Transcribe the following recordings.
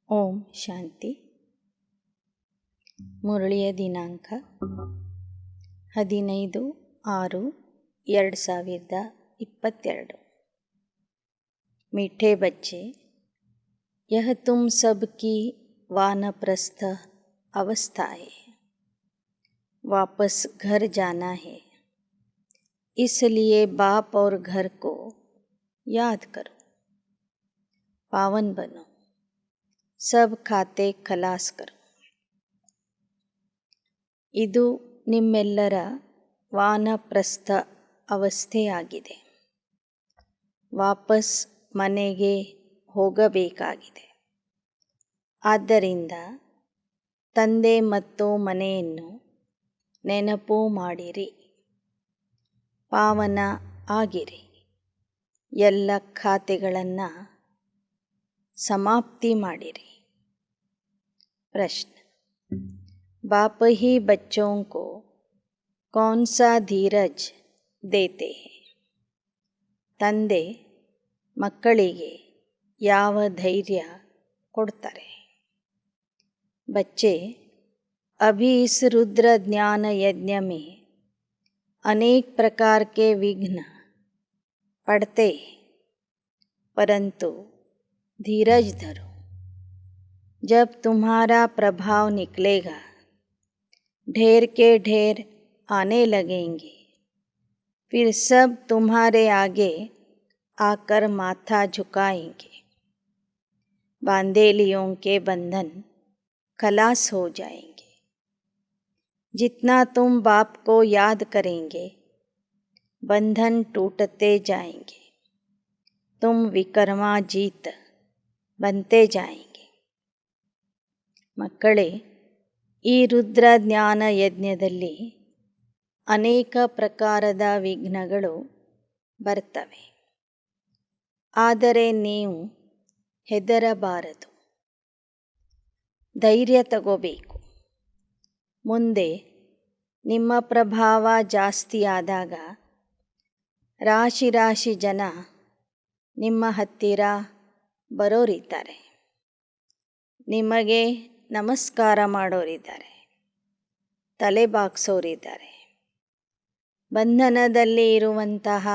ಓಂ ಶಾಂತಿ. ಮುರಳಿಯ ದಿನಾಂಕ 15/6/2022. मीठे बच्चे, यह तुम सबकी वानप्रस्थ अवस्था है. वापस घर जाना है, इसलिए बाप और घर को याद करो. पावन बनो, सब ಖಾತೆ ಖಲಾಸ್ ಕರೋ. ಇದು ನಿಮ್ಮೆಲ್ಲರ ವಾನಪ್ರಸ್ಥ ಅವಸ್ಥೆಯಾಗಿದೆ. ವಾಪಸ್ ಮನೆಗೆ ಹೋಗಬೇಕಾಗಿದೆ. ಆದ್ದರಿಂದ ತಂದೆ ಮತ್ತು ಮನೆಯನ್ನು ನೆನಪು ಮಾಡಿರಿ. ಪಾವನ ಆಗಿರಿ. ಎಲ್ಲ ಖಾತೆಗಳನ್ನು समाप्ति ಮಾಡಿರಿ. प्रश्न: बाप ही बच्चों को कौन सा धीरज देते हैं? ತಂದೆ ಮಕ್ಕಳಿಗೆ ಯಾವ ಧೈರ್ಯ ಕೊಡ್ತಾರೆ? बच्चे, अभी इस रुद्र ज्ञान यज्ञ में अनेक प्रकार के विघ्न पड़ते हैं, परंतु धीरज धरो. जब तुम्हारा प्रभाव निकलेगा, ढेर के ढेर आने लगेंगे, फिर सब तुम्हारे आगे आकर माथा झुकाएंगे. बांधेलियों के बंधन खलास हो जाएंगे. जितना तुम बाप को याद करेंगे, बंधन टूटते जाएंगे. तुम विकर्माजीत बनते जाएंगे. ಮಕ್ಕಳೇ, ಈ ರುದ್ರ ಜ್ಞಾನ ಯಜ್ಞದಲ್ಲಿ ಅನೇಕ ಪ್ರಕಾರದ ವಿಘ್ನಗಳು ಬರ್ತವೆ. ಆದರೆ ನೀವು ಹೆದರಬಾರದು, ಧೈರ್ಯ ತಗೋಬೇಕು. ಮುಂದೆ ನಿಮ್ಮ ಪ್ರಭಾವ ಜಾಸ್ತಿಯಾದಾಗ ರಾಶಿ ರಾಶಿ ಜನ ನಿಮ್ಮ ಹತ್ತಿರ ಬರೋರಿದ್ದಾರೆ. ನಿಮಗೆ ನಮಸ್ಕಾರ ಮಾಡೋರಿದ್ದಾರೆ, ತಲೆ ಬಾಗ್ಸೋರಿದ್ದಾರೆ. ಬಂಧನದಲ್ಲಿ ಇರುವಂತಹ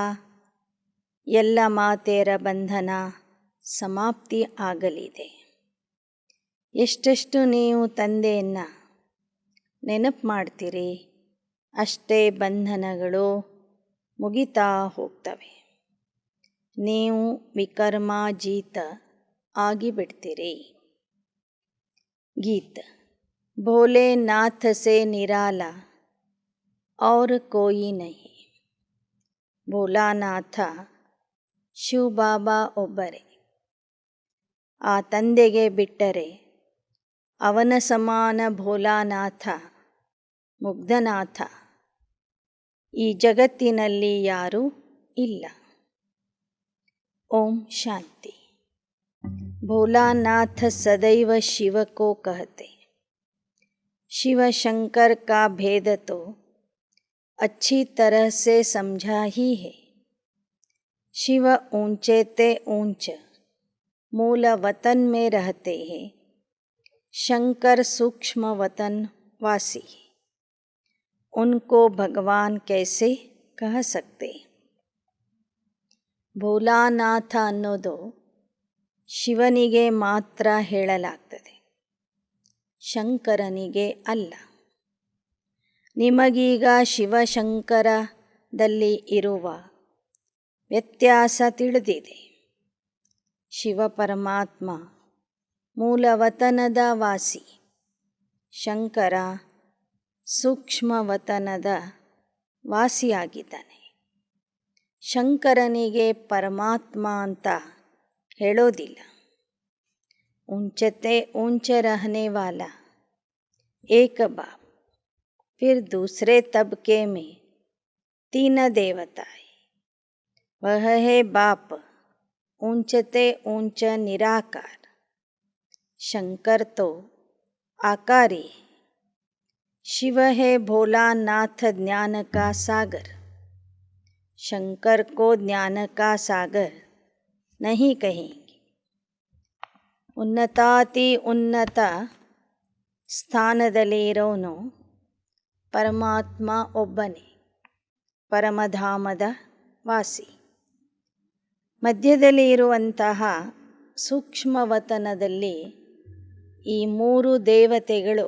ಎಲ್ಲ ಮಾತೆಯರ ಬಂಧನ ಸಮಾಪ್ತಿ ಆಗಲಿದೆ. ಎಷ್ಟೆಷ್ಟು ನೀವು ತಂದೆಯನ್ನು ನೆನಪು ಮಾಡ್ತೀರಿ, ಅಷ್ಟೇ ಬಂಧನಗಳು ಮುಗಿತಾ ಹೋಗ್ತವೆ. ನೀವು ವಿಕರ್ಮಾಜೀತ ಆಗಿಬಿಡ್ತೀರಿ. गीत: भोलेनाथ से निराला और कोई नहीं. ಭೋಲಾನಾಥ ಶಿವಬಾಬಾ ಒಬ್ಬರೇ. ಆ ತಂದೆಗೆ ಬಿಟ್ಟರೆ ಅವನ ಸಮಾನ ಭೋಲಾನಾಥ, ಮುಗ್ಧನಾಥ ಈ ಜಗತ್ತಿನಲ್ಲಿ ಯಾರೂ ಇಲ್ಲ. ಓಂ ಶಾಂತಿ. भोलानाथ सदैव शिव को कहते. शिव शंकर का भेद तो अच्छी तरह से समझा ही है. शिव ऊंचे ते ऊंच मूल वतन में रहते हैं. शंकर सूक्ष्म वतन वासी. उनको भगवान कैसे कह सकते? ಭೋಲಾನಾಥ ಅನ್ನೋದು ಶಿವನಿಗೆ ಮಾತ್ರ ಹೇಳಲಾಗ್ತದೆ, ಶಂಕರನಿಗೆ ಅಲ್ಲ. ನಿಮಗೀಗ ಶಿವಶಂಕರದಲ್ಲಿ ಇರುವ ವ್ಯತ್ಯಾಸ ತಿಳಿದಿದೆ. ಶಿವ ಪರಮಾತ್ಮ ಮೂಲವತನದ ವಾಸಿ, ಶಂಕರ ಸೂಕ್ಷ್ಮವತನದ ವಾಸಿಯಾಗಿದ್ದಾನೆ. ಶಂಕರನಿಗೆ ಪರಮಾತ್ಮ ಅಂತ ಹೇಳೋದಿಲ್ಲ. ऊंचते ऊंच रहने वाला एक बाप, फिर दूसरे तबके में 3 देवताएं. वह है बाप ऊंचते ऊंच निराकार. शंकर तो आकारी. शिव है भोलानाथ ज्ञान का सागर. शंकर को ज्ञान का सागर नहीं कहेंगे. ಉನ್ನತಾತಿ ಉನ್ನತ ಸ್ಥಾನದಲ್ಲಿ ಇರೋನು ಪರಮಾತ್ಮ ಒಬ್ಬನೇ, ಪರಮಧಾಮದ ವಾಸಿ. ಮಧ್ಯದಲ್ಲಿ ಇರುವಂತಹ ಸೂಕ್ಷ್ಮವತನದಲ್ಲಿ ಈ 3 ದೇವತೆಗಳು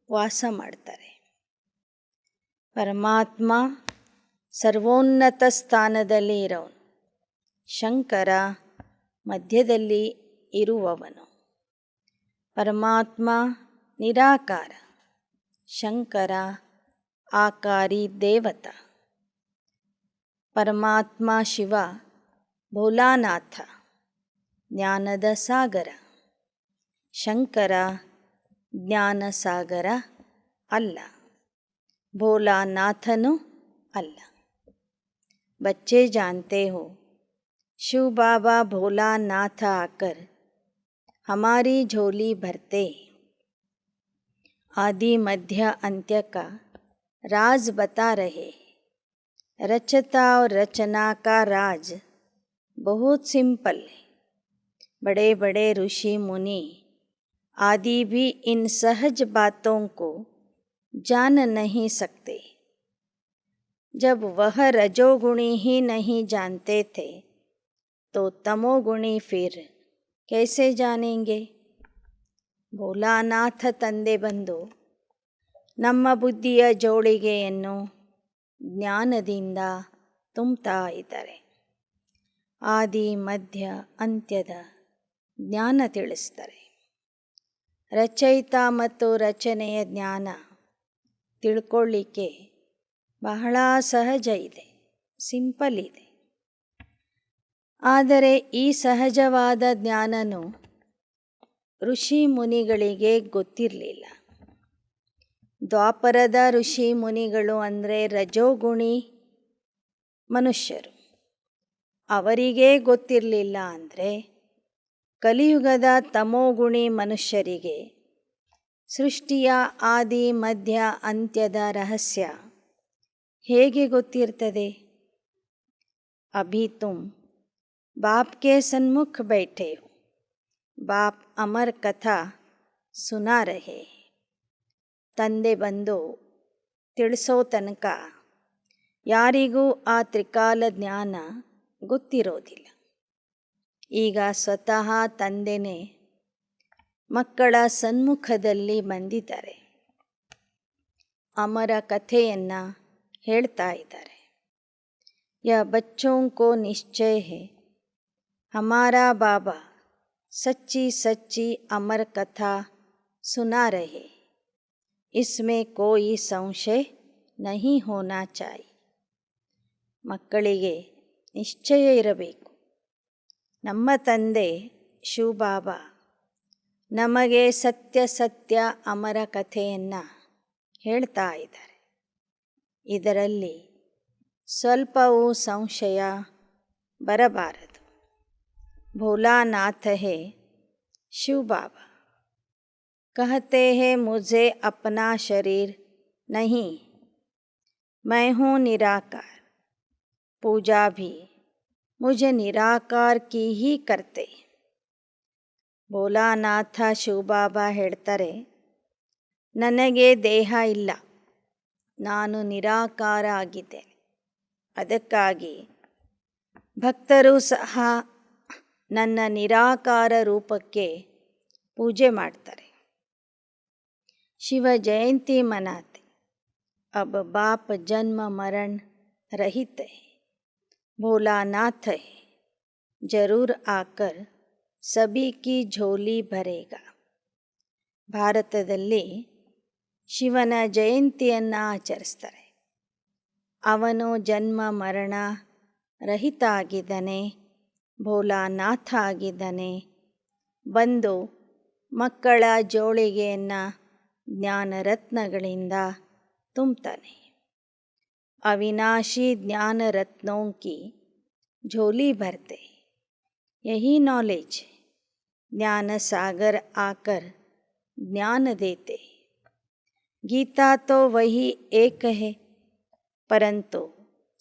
ವಾಸ ಮಾಡ್ತಾರೆ. ಪರಮಾತ್ಮ ಸರ್ವೋನ್ನತ ಸ್ಥಾನದಲ್ಲಿ ಇರೋನು, ಶಂಕರ ಮಧ್ಯದಲ್ಲಿ ಇರುವವನು. ಪರಮಾತ್ಮ ನಿರಾಕಾರ, ಶಂಕರ ಆಕಾರಿ ದೇವತ. ಪರಮಾತ್ಮ ಶಿವ ಭೋಲಾನಾಥ ಜ್ಞಾನದ ಸಾಗರ, ಶಂಕರ ಜ್ಞಾನ ಸಾಗರ ಅಲ್ಲ, ಭೋಲಾನಾಥನೂ ಅಲ್ಲ. बच्चे जानते हो शिव बाबा भोलानाथ आकर हमारी झोली भरते, आदि मध्य अंत्य का राज बता रहे. रचता और रचना का राज बहुत सिंपल है. बड़े बड़े ऋषि मुनि आदि भी इन सहज बातों को जान नहीं सकते. जब वह रजोगुणी ही नहीं जानते थे तो तमोगुणी फिर कैसे जानेंगे. ಭೋಲಾನಾಥ ತಂದೆ ಬಂದು ನಮ್ಮ ಬುದ್ಧಿಯ ಜೋಳಿಗೆಯನ್ನು ಜ್ಞಾನದಿಂದ ತುಂಬ್ತಾ ಇದ್ದಾರೆ. ಆದಿ ಮಧ್ಯ ಅಂತ್ಯದ ಜ್ಞಾನ ತಿಳಿಸ್ತಾರೆ. ರಚಯಿತ ಮತ್ತು ರಚನೆಯ ಜ್ಞಾನ ತಿಳ್ಕೊಳ್ಳಿಕ್ಕೆ ಬಹಳ ಸಹಜ ಇದೆ, ಸಿಂಪಲ್ ಇದೆ. ಆದರೆ ಈ ಸಹಜವಾದ ಜ್ಞಾನನು ಋಷಿ ಮುನಿಗಳಿಗೆ ಗೊತ್ತಿರಲಿಲ್ಲ. ದ್ವಾಪರದ ಋಷಿ ಮುನಿಗಳು ಅಂದರೆ ರಜೋಗುಣಿ ಮನುಷ್ಯರು. ಅವರಿಗೆ ಗೊತ್ತಿರಲಿಲ್ಲ ಅಂದರೆ ಕಲಿಯುಗದ ತಮೋಗುಣಿ ಮನುಷ್ಯರಿಗೆ ಸೃಷ್ಟಿಯ ಆದಿ ಮಧ್ಯ ಅಂತ್ಯದ ರಹಸ್ಯ ಹೇಗೆ ಗೊತ್ತಿರ್ತದೆ. अभी तुम बाप के सन्मुख बैठे हो, बाप अमर कथा सुना रहे. ತಂದೆ ಬಂದು ತಿಳಿಸೋ ತನಕ ಯಾರಿಗೂ ಆ ತ್ರಿಕಾಲ ಜ್ಞಾನ ಗೊತ್ತಿರೋದಿಲ್ಲ. ಈಗ ಸ್ವತಃ ತಂದೆನೇ ಮಕ್ಕಳ ಸನ್ಮುಖದಲ್ಲಿ ಬಂದಿದ್ದಾರೆ, ಅಮರ ಕಥೆಯನ್ನು ಹೇಳ್ತಾ ಇದ್ದಾರೆ. यह बच्चों को निश्चय है हमारा बाबा सच्ची सच्ची अमर कथा सुना रहे, इसमें कोई संशय नहीं होना चाहिए. ಮಕ್ಕಳಿಗೆ ನಿಶ್ಚಯ ಇರಬೇಕು, ನಮ್ಮ ತಂದೆ ಶಿವಬಾಬಾ ನಮಗೆ ಸತ್ಯ ಸತ್ಯ ಅಮರ ಕಥೆಯನ್ನು ಹೇಳ್ತಾ ಇದ್ದಾರೆ. ಇದರಲ್ಲಿ ಸ್ವಲ್ಪವೂ ಸಂಶಯ ಬರಬಾರದು. ಭೋಲಾನಾಥ ಹೇ ಶಿವ ಬಾಬಾ कहते हैं मुझे अपना शरीर नहीं, मैं हूँ निराकार. पूजा भी मुझे निराकार की ही करते. ಭೋಲಾನಾಥ ಶಿವಬಾಬಾ ಹೇಳ್ತಾರೆ, ನನಗೆ ದೇಹ ಇಲ್ಲ, ನಾನು ನಿರಾಕಾರ ಆಗಿದ್ದೇನೆ. ಅದಕ್ಕಾಗಿ ಭಕ್ತರು ಸಹ ನನ್ನ ನಿರಾಕಾರ ರೂಪಕ್ಕೆ ಪೂಜೆ ಮಾಡ್ತಾರೆ. ಶಿವ ಜಯಂತಿ ಮನಾತೆ. अब बाप जन्म मरण रहित है, भोलानाथ है, जरूर आकर सभी की झोली भरेगा. ಭಾರತದಲ್ಲಿ ಶಿವನ ಜಯಂತಿಯನ್ನು ಆಚರಿಸ್ತಾರೆ. ಅವನು ಜನ್ಮ ಮರಣ ರಹಿತ ಆಗಿದ್ದಾನೆ, ಭೋಲಾನಾಥ ಆಗಿದ್ದಾನೆ. ಬಂದು ಮಕ್ಕಳ ಜೋಳಿಗೆಯನ್ನು ಜ್ಞಾನರತ್ನಗಳಿಂದ ತುಂಬುತ್ತಾನೆ. अविनाशी ज्ञान रत्नों की झोली भरते, यही नॉलेज ज्ञान सागर आकर ज्ञान देते. गीता तो वही एक है, परंतु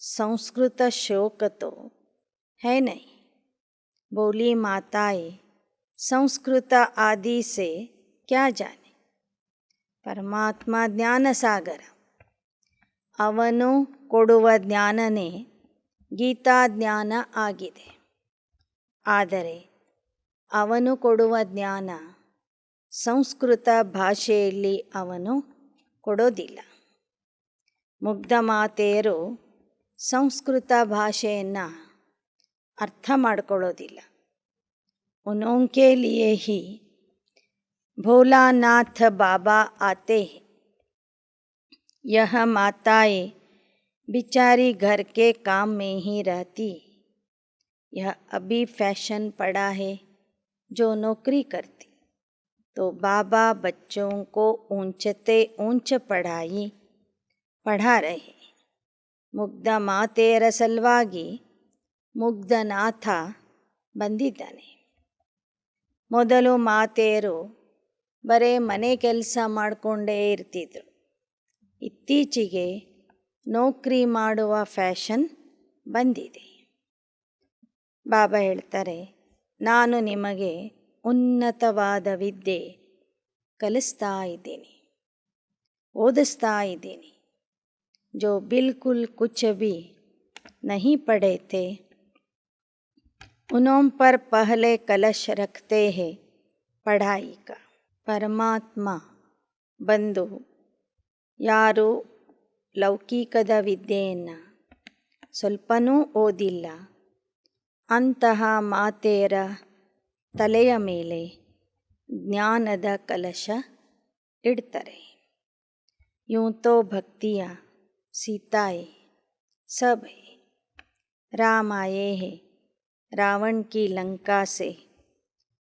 संस्कृत श्लोक तो है नहीं. बोली माताएं ಸಂಸ್ಕೃತ ಆದಿ ಸೆ ಕ್ಯಾ ಜಾನೆ. ಪರಮಾತ್ಮ ಜ್ಞಾನಸಾಗರ. ಅವನು ಕೊಡುವ ಜ್ಞಾನನೇ ಗೀತಾ ಜ್ಞಾನ ಆಗಿದೆ. ಆದರೆ ಅವನು ಕೊಡುವ ಜ್ಞಾನ ಸಂಸ್ಕೃತ ಭಾಷೆಯಲ್ಲಿ ಅವನು ಕೊಡೋದಿಲ್ಲ. ಮುಗ್ಧ ಮಾತೆಯರು ಸಂಸ್ಕೃತ ಭಾಷೆಯನ್ನು ಅರ್ಥ ಮಾಡ್ಕೊಳ್ಳೋದಿಲ್ಲ. ಉನೋಂಕೆ ಲಿಯೇ ಹಿ ಭೋಲಾನಾಥ ಬಾಬಾ ಆತೆ ಹೈ. यह माताएं बिचारी घर के काम में ही रहती. यह अभी फैशन पड़ा है जो नौकरी करती. तो बाबा बच्चों को ऊंचते ऊंच पढ़ाई पढ़ा रहे. ಮುಗ್ಧ ಮಾತೆಯರ ಸಲುವಾಗಿ ಮುಗ್ಧನಾಥ ಬಂದಿದ್ದಾನೆ. ಮೊದಲು ಮಾತೆಯರು ಬರೇ ಮನೆ ಕೆಲಸ ಮಾಡಿಕೊಂಡೇ ಇರ್ತಿದ್ರು. ಇತ್ತೀಚೆಗೆ ನೌಕರಿ ಮಾಡುವ ಫ್ಯಾಷನ್ ಬಂದಿದೆ. ಬಾಬಾ ಹೇಳ್ತಾರೆ, ನಾನು ನಿಮಗೆ ಉನ್ನತವಾದ ವಿದ್ಯೆ ಕಲಿಸ್ತಾ ಇದ್ದೀನಿ, ಓದಿಸ್ತಾ ಇದ್ದೀನಿ. जो बिल्कुल कुछ भी नहीं पढ़े थे उन्हों पर पहले कलश रखते हैं पढ़ाई का. ಪರಮಾತ್ಮ ಬಂದು ಯಾರು ಲೌಕಿಕದ ವಿದ್ಯೆಯನ್ನು ಸ್ವಲ್ಪನೂ ಓದಿಲ್ಲ ಅಂತಹ ಮಾತೆಯರ ತಲೆಯ ಮೇಲೆ ಜ್ಞಾನದ ಕಲಶ ಇಡ್ತಾರೆ. यूं तो भक्तियाँ सीताएं सब है. राम आए हैं रावण की लंका से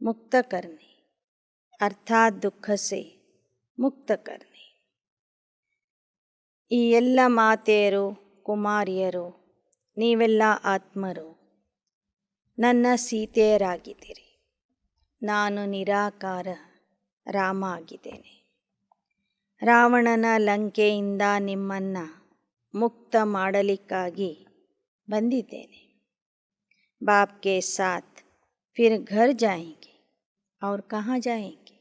मुक्त करने, अर्थात दुख से मुक्त करने. ಈ ಎಲ್ಲ ಮಾತೆಯರು ಕುಮಾರಿಯರು ನೀವೆಲ್ಲ ಆತ್ಮರು ನನ್ನ ಸೀತೆಯರಾಗಿದ್ದೀರಿ. ನಾನು ನಿರಾಕಾರ ರಾಮ ಆಗಿದ್ದೇನೆ. ರಾವಣನ ಲಂಕೆಯಿಂದ ನಿಮ್ಮನ್ನು ಮುಕ್ತ ಮಾಡಲಿಕ್ಕಾಗಿ ಬಂದಿದ್ದೇನೆ. बाप के साथ फिर घर जाएंगे और कहाँ जाएंगे.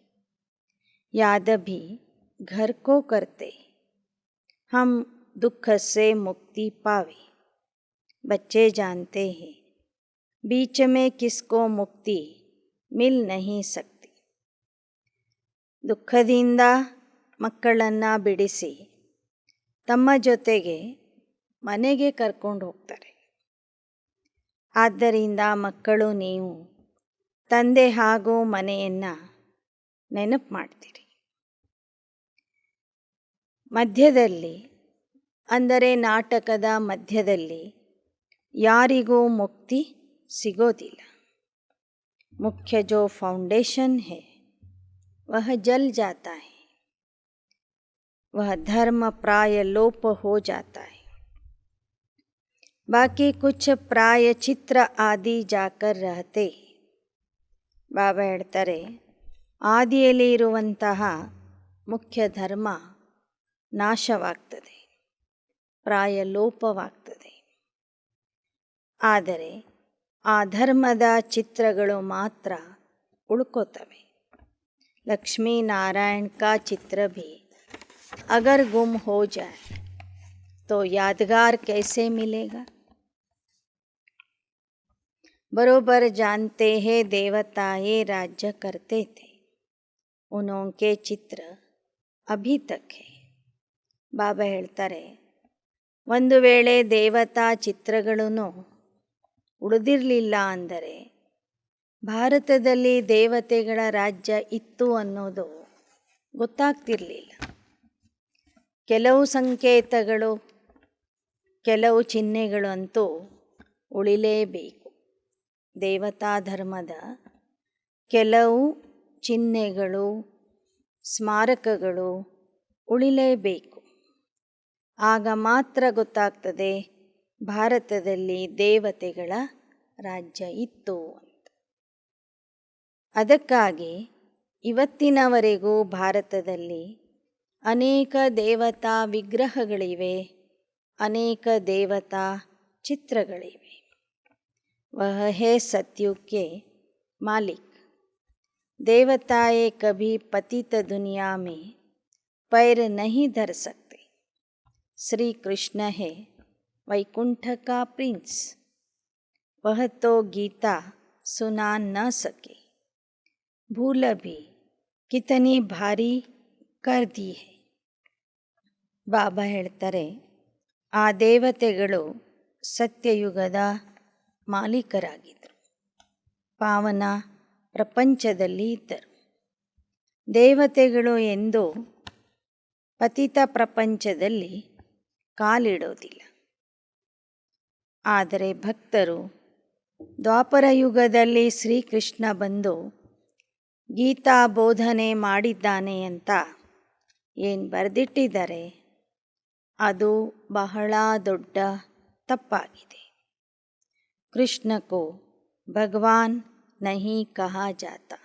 याद भी घर को करते हम दुख से मुक्ति पावे. बच्चे जानते हैं बीच में किसको मुक्ति मिल नहीं सकती. ದುಃಖದಿಂದ ಮಕ್ಕಳನ್ನು ಬಿಡಿಸಿ ತಮ್ಮ ಜೊತೆಗೆ ಮನೆಗೆ ಕರ್ಕೊಂಡು ಹೋಗ್ತಾರೆ. ಆದ್ದರಿಂದ ಮಕ್ಕಳು ನೀವು ತಂದೆ ಹಾಗೂ ಮನೆಯನ್ನು ನೆನಪು ಮಾಡ್ತೀರಿ. ಮಧ್ಯದಲ್ಲಿ ಅಂದರೆ ನಾಟಕದ ಮಧ್ಯದಲ್ಲಿ ಯಾರಿಗೂ ಮುಕ್ತಿ ಸಿಗೋದಿಲ್ಲ. ಮುಖ್ಯ ಜೋ ಫೌಂಡೇಶನ್ है वह जल जाता है. वह धर्म प्राय लोप हो जाता है. बाकी कुछ प्राय चित्र आदि जाकर रहते. ಬಾಬಾ ಹೇಳ್ತಾರೆ, ಆದಿಯಲ್ಲಿ ಇರುವಂತಹ ಮುಖ್ಯ ಧರ್ಮ ನಾಶವಾಗ್ತದೆ, ಪ್ರಾಯ ಲೋಪವಾಗ್ತದೆ. ಆದರೆ ಆ ಧರ್ಮದ ಚಿತ್ರಗಳು ಮಾತ್ರ ಉಳ್ಕೋತವೆ. लक्ष्मी-नारायण का चित्र भी अगर गुम हो जाए तो यादगार कैसे मिलेगा. बरोबर जानते हैं देवताएं राज्य करते थे, उनके चित्र अभी तक है. ಬಾಬಾ ಹೇಳ್ತಾರೆ, ಒಂದು ವೇಳೆ ದೇವತಾ ಚಿತ್ರಗಳೂ ಉಳಿದಿರಲಿಲ್ಲ ಅಂದರೆ ಭಾರತದಲ್ಲಿ ದೇವತೆಗಳ ರಾಜ್ಯ ಇತ್ತು ಅನ್ನೋದು ಗೊತ್ತಾಗ್ತಿರಲಿಲ್ಲ. ಕೆಲವು ಸಂಕೇತಗಳು, ಕೆಲವು ಚಿಹ್ನೆಗಳು ಅಂತೂ ಉಳಿಲೇಬೇಕು. ದೇವತಾ ಧರ್ಮದ ಕೆಲವು ಚಿಹ್ನೆಗಳು, ಸ್ಮಾರಕಗಳು ಉಳಿಲೇಬೇಕು. ಆಗ ಮಾತ್ರ ಗೊತ್ತಾಗ್ತದೆ ಭಾರತದಲ್ಲಿ ದೇವತೆಗಳ ರಾಜ್ಯ ಇತ್ತು ಅಂತ. ಅದಕ್ಕಾಗಿ ಇವತ್ತಿನವರೆಗೂ ಭಾರತದಲ್ಲಿ ಅನೇಕ ದೇವತಾ ವಿಗ್ರಹಗಳಿವೆ, ಅನೇಕ ದೇವತಾ ಚಿತ್ರಗಳಿವೆ. ವಹ ಹೇ ಸತ್ಯುಗ್ ಕೆ ಮಾಲಿಕ್. देवताएं कभी पतित दुनिया में पैर नहीं धर सकते। श्री कृष्ण है वैकुंठ का प्रिंस, वह तो गीता सुना न सके, भूल भी कितनी भारी कर दी है। ಬಾಬಾ ಹೇಳ್ತಾರೆ, ಆ ದೇವತೆಗಳು ಸತ್ಯಯುಗದ ಮಾಲೀಕರಾಗಿದ್ದರು, ಪಾವನ ಪ್ರಪಂಚದಲ್ಲಿ ಇದ್ದರು. ದೇವತೆಗಳು ಎಂದೂ ಪತಿತ ಪ್ರಪಂಚದಲ್ಲಿ ಕಾಲಿಡೋದಿಲ್ಲ. ಆದರೆ ಭಕ್ತರು ದ್ವಾಪರ ಯುಗದಲ್ಲಿ ಶ್ರೀಕೃಷ್ಣ ಬಂದು ಗೀತಾ ಬೋಧನೆ ಮಾಡಿದ್ದಾನೆ ಅಂತ ಏನು ಬರೆದಿಟ್ಟಿದ್ದಾರೆ, ಅದು ಬಹಳ ದೊಡ್ಡ ತಪ್ಪಾಗಿದೆ. कृष्ण को भगवान नहीं कहा जाता,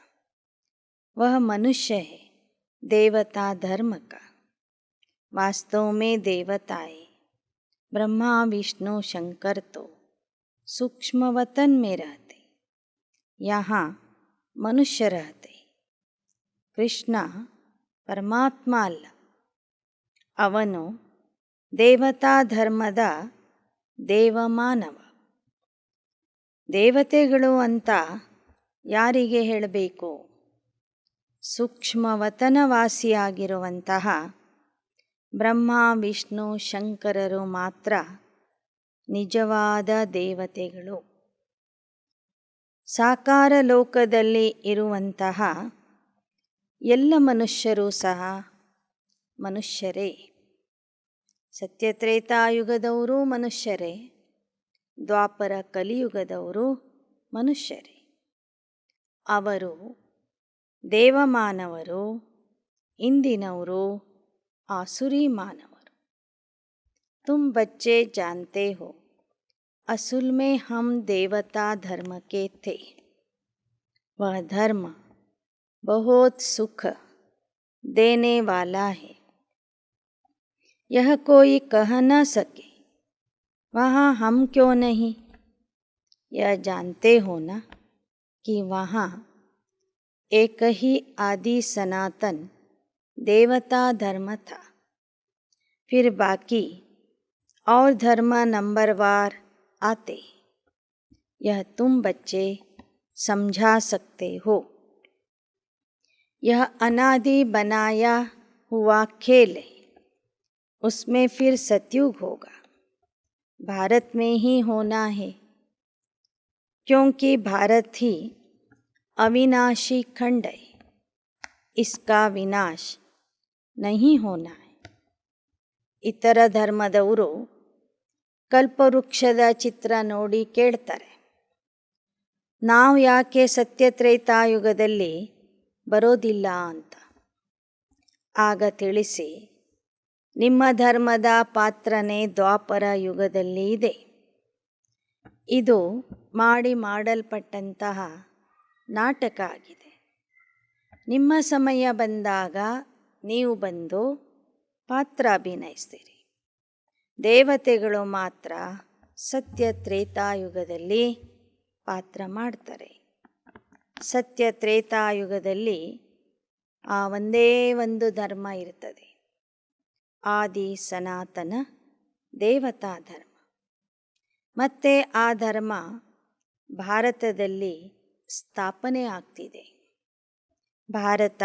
वह मनुष्य है देवता धर्म का। वास्तव में देवताएं ब्रह्मा विष्णु शंकर तो सूक्ष्म वतन में रहते, यहाँ मनुष्य रहते. ಕೃಷ್ಣ ಪರಮಾತ್ಮ ಅಲ್ಲ, ಅವನು ದೇವತಾ ಧರ್ಮದ ದೇವಮಾನವ. ದೇವತೆಗಳು ಅಂತ ಯಾರಿಗೆ ಹೇಳಬೇಕು? ಸೂಕ್ಷ್ಮವತನವಾಸಿಯಾಗಿರುವಂತಹ ಬ್ರಹ್ಮ ವಿಷ್ಣು ಶಂಕರರು ಮಾತ್ರ ನಿಜವಾದ ದೇವತೆಗಳು. ಸಾಕಾರ ಲೋಕದಲ್ಲಿ ಇರುವಂತಹ ಎಲ್ಲ ಮನುಷ್ಯರೂ ಸಹ ಮನುಷ್ಯರೇ. ಸತ್ಯತ್ರೇತಾಯುಗದವರೂ ಮನುಷ್ಯರೇ, ದ್ವಾಪರ ಕಲಿಯುಗದವರು ಮನುಷ್ಯರೇ. ಅವರು ದೇವಮಾನವರು, ಇಂದಿನವರು ಆಸುರಿ ಮಾನವರು. ತುಮ್ ಬಚ್ಚೆ ಜಾನ್ತೆ ಹೋ ಅಸುಲ್ में हम देवता धर्म के थे, वह धर्म बहुत सुख देने वाला है, यह कोई कह न सके वहाँ हम क्यों नहीं. यह जानते हो ना कि वहाँ एक ही आदि सनातन देवता धर्म था, फिर बाकी और धर्म नंबरवार आते. यह तुम बच्चे समझा सकते हो. यह अनादि बनाया हुआ खेल है, उसमें फिर सतयुग होगा. भारत में ही होना है, क्योंकि भारत ही अविनाशी खंड है, इसका विनाश नहीं होना है. ಇತರ ಧರ್ಮದವರು ಕಲ್ಪವೃಕ್ಷದ ಚಿತ್ರ ನೋಡಿ ಕೇಳ್ತಾರೆ, ನಾವು ಯಾಕೆ ಸತ್ಯತ್ರೇತಾಯುಗದಲ್ಲಿ ಬರೋದಿಲ್ಲ ಅಂತ. ಆಗ ತಿಳಿಸಿ, ನಿಮ್ಮ ಧರ್ಮದ ಪಾತ್ರನೇ ದ್ವಾಪರ ಯುಗದಲ್ಲಿ ಇದೆ. ಇದು ಮಾಡಲ್ಪಟ್ಟಂತಹ ನಾಟಕ ಆಗಿದೆ. ನಿಮ್ಮ ಸಮಯ ಬಂದಾಗ ನೀವು ಬಂದು ಪಾತ್ರ ಅಭಿನಯಿಸ್ತೀರಿ. ದೇವತೆಗಳು ಮಾತ್ರ ಸತ್ಯತ್ರೇತಾಯುಗದಲ್ಲಿ ಪಾತ್ರ ಮಾಡ್ತಾರೆ. ಸತ್ಯತ್ರೇತಾಯುಗದಲ್ಲಿ ಆ ಒಂದೇ ಒಂದು ಧರ್ಮ ಇರ್ತದೆ, ಆದಿ ಸನಾತನ ದೇವತಾ ಧರ್ಮ. ಮತ್ತು ಆ ಧರ್ಮ ಭಾರತದಲ್ಲಿ ಸ್ಥಾಪನೆ ಆಗ್ತಿದೆ. ಭಾರತ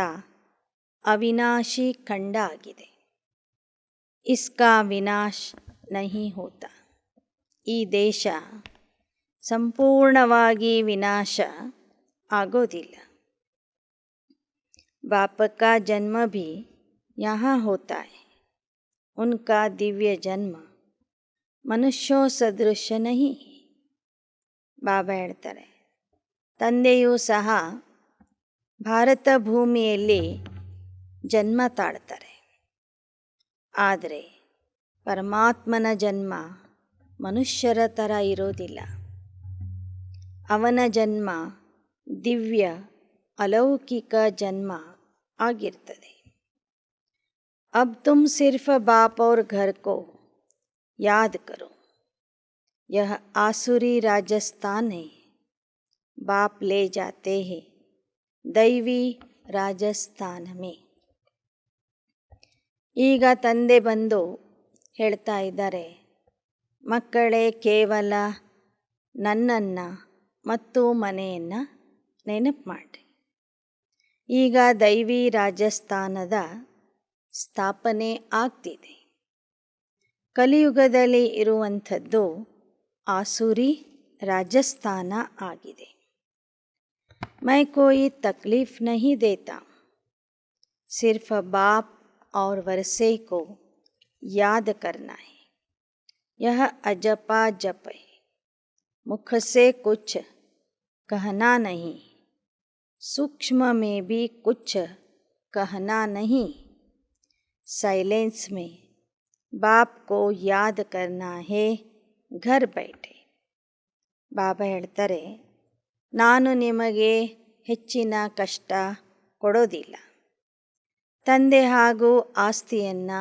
ಅವಿನಾಶಿ ಖಂಡ ಆಗಿದೆ. ಇಸ್ಕಾ ವಿನಾಶ್ ನಹಿ ಹೋತಾ. ಈ ದೇಶ ಸಂಪೂರ್ಣವಾಗಿ ವಿನಾಶ ಆಗೋದಿಲ್ಲ. बाप का जन्म भी यहाँ होता है, उनका दिव्य जन्म ಮನುಷ್ಯೋ ಸದೃಶ್ಯ ನಹಿ. ಬಾಬಾ ಹೇಳ್ತಾರೆ, ತಂದೆಯೂ ಸಹ ಭಾರತ ಭೂಮಿಯಲ್ಲಿ ಜನ್ಮ ತಾಳ್ತಾರೆ, ಆದರೆ ಪರಮಾತ್ಮನ ಜನ್ಮ ಮನುಷ್ಯರ ಥರ ಇರೋದಿಲ್ಲ. ಅವನ ಜನ್ಮ ದಿವ್ಯ अलौकिक जन्म ಆಗಿರ್ತದೆ. अब तुम सिर्फ बाप और घर को याद करो, यह आसुरी राजस्थान है. बाप ले जाते हैं ದೈವಿ ರಾಜಸ್ಥಾನ ಮೇ. ಈಗ ತಂದೆ ಬಂದು ಹೇಳ್ತಾ ಇದ್ದಾರೆ, ಮಕ್ಕಳೇ ಕೇವಲ ನನ್ನನ್ನು ಮತ್ತು ಮನೆಯನ್ನು ನೆನಪು ಮಾಡಿರಿ. ಈಗ ದೈವಿ ರಾಜಸ್ಥಾನದ ಸ್ಥಾಪನೆ ಆಗ್ತಿದೆ. ಕಲಿಯುಗದಲ್ಲಿ ಇರುವಂಥದ್ದು ಆಸುರಿ ರಾಜಸ್ಥಾನ ಆಗಿದೆ. मैं कोई तकलीफ़ नहीं देता, सिर्फ बाप और वर्षे को याद करना है. यह अजपा जप है, मुख से कुछ कहना नहीं, सूक्ष्म में भी कुछ कहना नहीं, साइलेंस में बाप को याद करना है घर बैठे. ಬಾಬಾ ಹೇಳ್ತಾರೆ, ನಾನು ನಿಮಗೆ ಹೆಚ್ಚಿನ ಕಷ್ಟ ಕೊಡೋದಿಲ್ಲ. ತಂದೆ ಹಾಗೂ ಆಸ್ತಿಯನ್ನು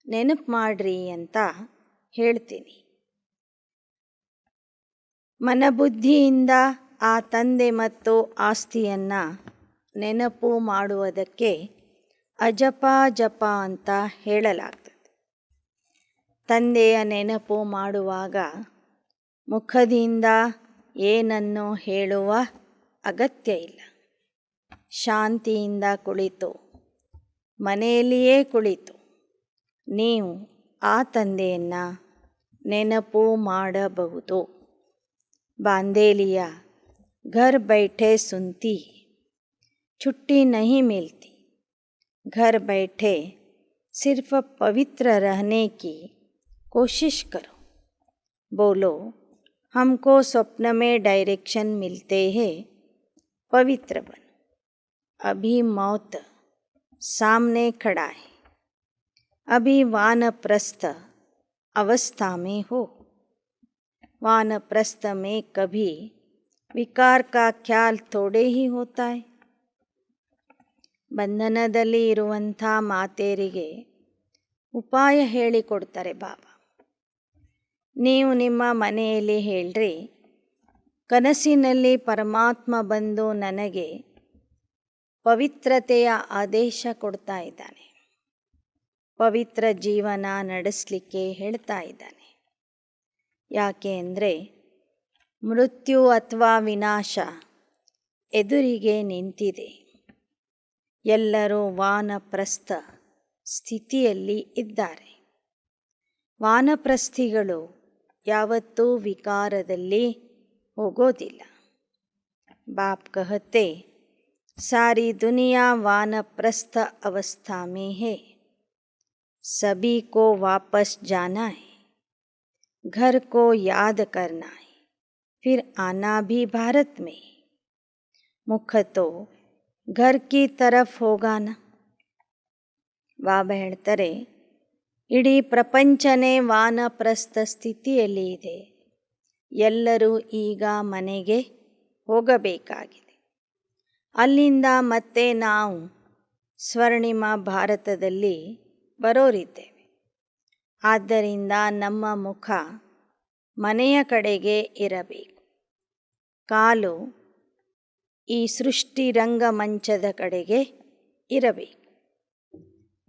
ನೆನಪು ಮಾಡ್ರಿ ಅಂತ ಹೇಳ್ತೀನಿ. ಮನಬುದ್ಧಿಯಿಂದ ಆ ತಂದೆ ಮತ್ತು ಆಸ್ತಿಯನ್ನು ನೆನಪು ಮಾಡುವುದಕ್ಕೆ ಅಜಪ ಜಪ ಅಂತ ಹೇಳಲಾಗ್ತದೆ. ತಂದೆಯ ನೆನಪು ಮಾಡುವಾಗ ಮುಖದಿಂದ ಏನನ್ನು ಹೇಳುವ ಅಗತ್ಯ ಇಲ್ಲ. ಶಾಂತಿಯಿಂದ ಕುಳಿತು, ಮನೆಯಲ್ಲಿಯೇ ಕುಳಿತು ನೀವು ಆ ತಂದೆಯನ್ನು ನೆನಪು ಮಾಡಬಹುದು. ಬಾಂದೇಲಿಯ घर बैठे सुनती, छुट्टी नहीं मिलती. घर बैठे सिर्फ पवित्र रहने की कोशिश करो. बोलो, हमको स्वप्न में डायरेक्शन मिलते हैं, पवित्र बनो. अभी मौत सामने खड़ा है, अभी वानप्रस्थ अवस्था में हो. वानप्रस्थ में कभी विकार का ख्याल थोड़े ही होता है. ಬಂಧನದಲ್ಲಿ ಇರುವಂಥ ಮಾತೆಯರಿಗೆ ಉಪಾಯ ಹೇಳಿಕೊಡ್ತಾರೆ ಬಾಬಾ. ನೀವು ನಿಮ್ಮ ಮನೆಯಲ್ಲಿ ಹೇಳ್ರಿ, ಕನಸಿನಲ್ಲಿ ಪರಮಾತ್ಮ ಬಂದು ನನಗೆ ಪವಿತ್ರತೆಯ ಆದೇಶ ಕೊಡ್ತಾ ಇದ್ದಾನೆ, ಪವಿತ್ರ ಜೀವನ ನಡೆಸಲಿಕ್ಕೆ ಹೇಳ್ತಾ ಇದ್ದಾನೆ. ಯಾಕೆ ಅಂದರೆ ಮೃತ್ಯು ಅಥವಾ ವಿನಾಶ ಎದುರಿಗೆ ನಿಂತಿದೆ. ಎಲ್ಲರೂ ವಾನಪ್ರಸ್ಥ ಸ್ಥಿತಿಯಲ್ಲಿ ಇದ್ದಾರೆ. ವಾನಪ್ರಸ್ಥಿಗಳು ಯಾವತ್ತೂ ವಿಕಾರದಲ್ಲಿ ಹೋಗೋದಿಲ್ಲ. ಬಾಪ್ ಕಹತೆ, सारी दुनिया वानप्रस्थ अवस्था में है, सभी को वापस जाना है, घर को याद करना है, फिर आना भी भारत में. मुख तो घर की तरफ होगा ना. ಬಾಬಾ ಹೇಳ್ತಾರೆ, ಇಡೀ ಪ್ರಪಂಚನೇ ವಾನಪ್ರಸ್ಥ ಸ್ಥಿತಿಯಲ್ಲಿ ಇದೆ. ಎಲ್ಲರೂ ಈಗ ಮನೆಗೆ ಹೋಗಬೇಕಾಗಿದೆ. ಅಲ್ಲಿಂದ ಮತ್ತೆ ನಾವು ಸ್ವರ್ಣಿಮ ಭಾರತದಲ್ಲಿ ಬರೋರಿದ್ದೇವೆ. ಆದ್ದರಿಂದ ನಮ್ಮ ಮುಖ ಮನೆಯ ಕಡೆಗೆ ಇರಬೇಕು. ಕಾಲು ಈ ಸೃಷ್ಟಿ ರಂಗಮಂಚದ ಕಡೆಗೆ ಇರಬೇಕು.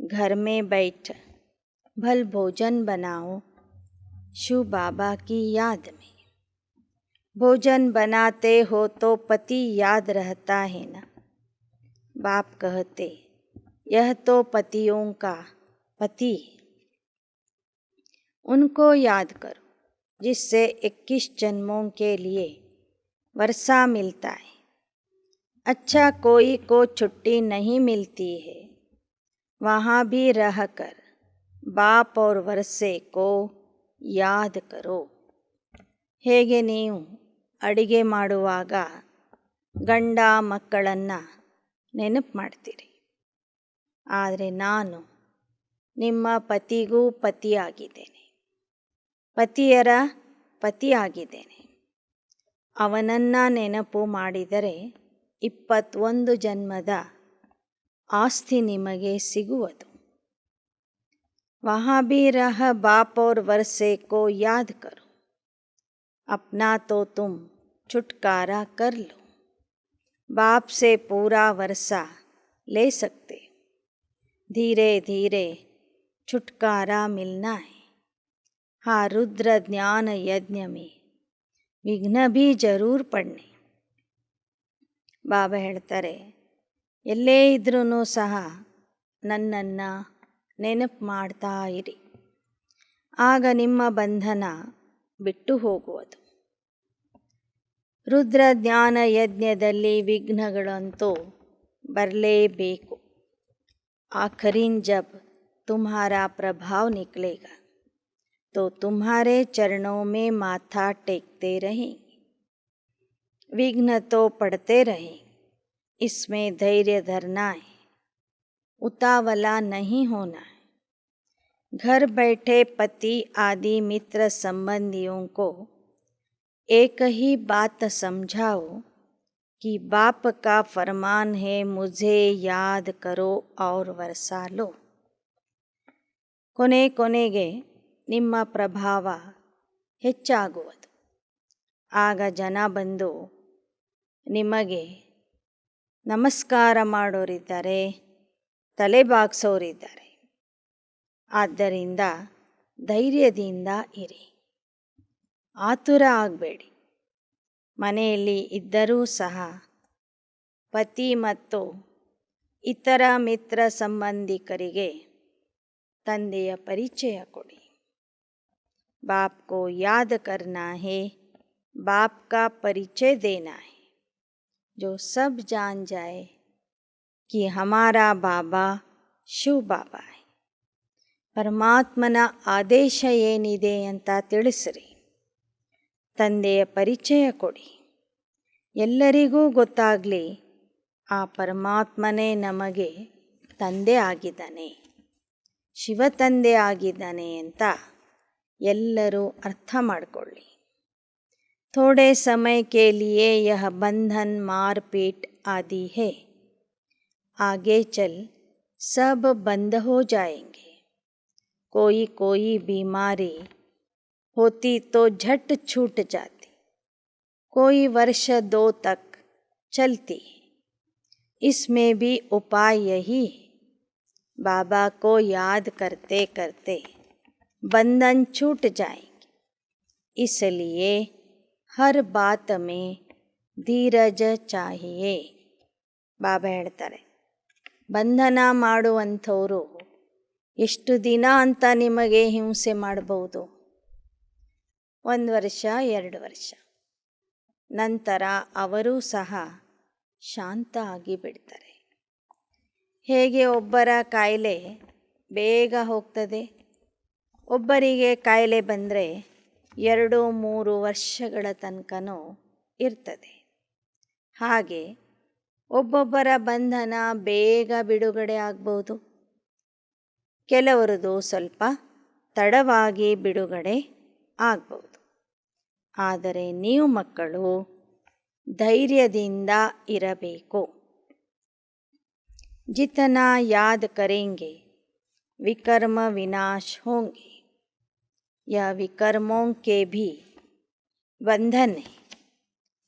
घर में बैठ भल भोजन बनाओ, शिव बाबा की याद में. भोजन बनाते हो तो पति याद रहता है ना. बाप कहते, यह तो पतियों का पति, उनको याद करो जिससे 21 जन्मों के लिए वर्षा मिलता है. अच्छा, कोई को छुट्टी नहीं मिलती है, वहाँ भी रहकर बाप और वर्षे को याद करो. ಹೇಗೆ ನೀವು ಅಡಿಗೆ ಮಾಡುವಾಗ ಗಂಡ ಮಕ್ಕಳನ್ನು ನೆನಪು ಮಾಡ್ತೀರಿ, ಆದರೆ ನಾನು ನಿಮ್ಮ ಪತಿಗೂ ಪತಿಯಾಗಿದ್ದೇನೆ, ಪತಿಯರ ಪತಿಯಾಗಿದ್ದೇನೆ. ಅವನನ್ನು ನೆನಪು ಮಾಡಿದರೆ 21 ಜನ್ಮದ ಆಸ್ತಿ ನಿಮಗೆ ಸಿಗುವುದು. वहाँ भी रह बाप और वर्षे को याद करो, अपना तो तुम छुटकारा कर लो. बाप से पूरा वर्षा ले सकते। धीरे धीरे छुटकारा मिलना है। हाँ, रुद्र ज्ञान यज्ञ में ವಿಘ್ನ ಭೀ ಜರೂರ್ ಪಡ್ನೆ. ಬಾಬಾ ಹೇಳ್ತಾರೆ, ಎಲ್ಲೇ ಇದ್ರೂ ಸಹ ನನ್ನನ್ನು ನೆನಪು ಮಾಡ್ತಾ ಇರಿ, ಆಗ ನಿಮ್ಮ ಬಂಧನ ಬಿಟ್ಟು ಹೋಗುವುದು. ರುದ್ರ ಜ್ಞಾನ ಯಜ್ಞದಲ್ಲಿ ವಿಘ್ನಗಳಂತೂ ಬರಲೇಬೇಕು. ಆಖರಿನ್ ಜಬ್ तुम्हारा प्रभाव निकलेगा तो तुम्हारे चरणों में माथा टेकते रहेंगे. विघ्न तो पड़ते रहें, इसमें धैर्य धरना है, उतावला नहीं होना है. घर बैठे पति आदि मित्र संबंधियों को एक ही बात समझाओ कि बाप का फरमान है, मुझे याद करो और वर्षा लो. ಕೊನೆಗೆ ನಿಮ್ಮ ಪ್ರಭಾವ ಹೆಚ್ಚಾಗುವುದು. ಆಗ ಜನ ಬಂದು ನಿಮಗೆ ನಮಸ್ಕಾರ ಮಾಡೋರಿದ್ದಾರೆ, ತಲೆ ಬಾಗ್ಸೋರಿದ್ದಾರೆ. ಆದ್ದರಿಂದ ಧೈರ್ಯದಿಂದ ಇರಿ, ಆತುರ ಆಗಬೇಡಿ. ಮನೆಯಲ್ಲಿ ಇದ್ದರೂ ಸಹ ಪತಿ ಮತ್ತು ಇತರ ಮಿತ್ರ ಸಂಬಂಧಿಕರಿಗೆ ತಂದೆಯ ಪರಿಚಯ ಕೊಡಿ. बाप को याद करना है, बाप का परिचय देना है, जो सब जान जाए कि हमारा बाबा ಶಿವ ಬಾಬಾ है. ಪರಮಾತ್ಮನ ಆದೇಶ ಏನಿದೆ ಅಂತ ತಿಳಿಸ್ರಿ. ತಂದೆಯ ಪರಿಚಯ ಕೊಡಿ. ಎಲ್ಲರಿಗೂ ಗೊತ್ತಾಗಲಿ ಆ ಪರಮಾತ್ಮನೇ ನಮಗೆ ತಂದೆ ಆಗಿದ್ದಾನೆ, ಶಿವ ತಂದೆ ಆಗಿದ್ದಾನೆ ಅಂತ ಎಲ್ಲರೂ ಅರ್ಥ ಮಾಡಿಕೊಳ್ಳಿ. ಥೋಡೆ ಸಮಯ ಕೆ ಲಿಯೇ ಯಹ ಬಂಧನ್ ಮಾರ್ ಪೀಟ್ ಆದಿ ಹೈ, ಆಗೆ ಚಲ್ ಸಬ್ ಬಂದ್ ಹೋ ಜಾಯೆಂಗೆ. कोई बीमारी होती तो झट छूट जाती, कोई वर्ष 2 तक चलती. इसमें भी उपाय यही है, बाबा को याद करते करते बंधन छूट जाएंगे. इसलिए हर बात में धीरज चाहिए. ಬಾಬಾ ಹೇಳ್ತಾರೆ, ಬಂಧನ ಮಾಡುವಂಥವರು ಎಷ್ಟು ದಿನ ಅಂತ ನಿಮಗೆ ಹಿಂಸೆ ಮಾಡಬಹುದು? 1 ವರ್ಷ, 2 ವರ್ಷ. ನಂತರ ಅವರೂ ಸಹ ಶಾಂತ ಆಗಿಬಿಡ್ತಾರೆ. ಹೇಗೆ ಒಬ್ಬರ ಕಾಯಿಲೆ ಬೇಗ ಹೋಗ್ತದೆ, ಒಬ್ಬರಿಗೆ ಕಾಯಿಲೆ ಬಂದರೆ 2-3 ವರ್ಷಗಳ ತನಕನೂ ಇರ್ತದೆ. ಹಾಗೆ ಒಬ್ಬೊಬ್ಬರ ಬಂಧನ ಬೇಗ ಬಿಡುಗಡೆ ಆಗ್ಬೋದು, ಕೆಲವರದು ಸ್ವಲ್ಪ ತಡವಾಗಿ ಬಿಡುಗಡೆ ಆಗ್ಬೋದು. ಆದರೆ ನೀವು ಮಕ್ಕಳು ಧೈರ್ಯದಿಂದ ಇರಬೇಕು. ಜಿತನಾ ಯಾದ್ ಕರೆಂಗೆ ವಿಕರ್ಮ ವಿನಾಶ ಹೋಂಗೆ. यह विकर्मों के भी बंधन है.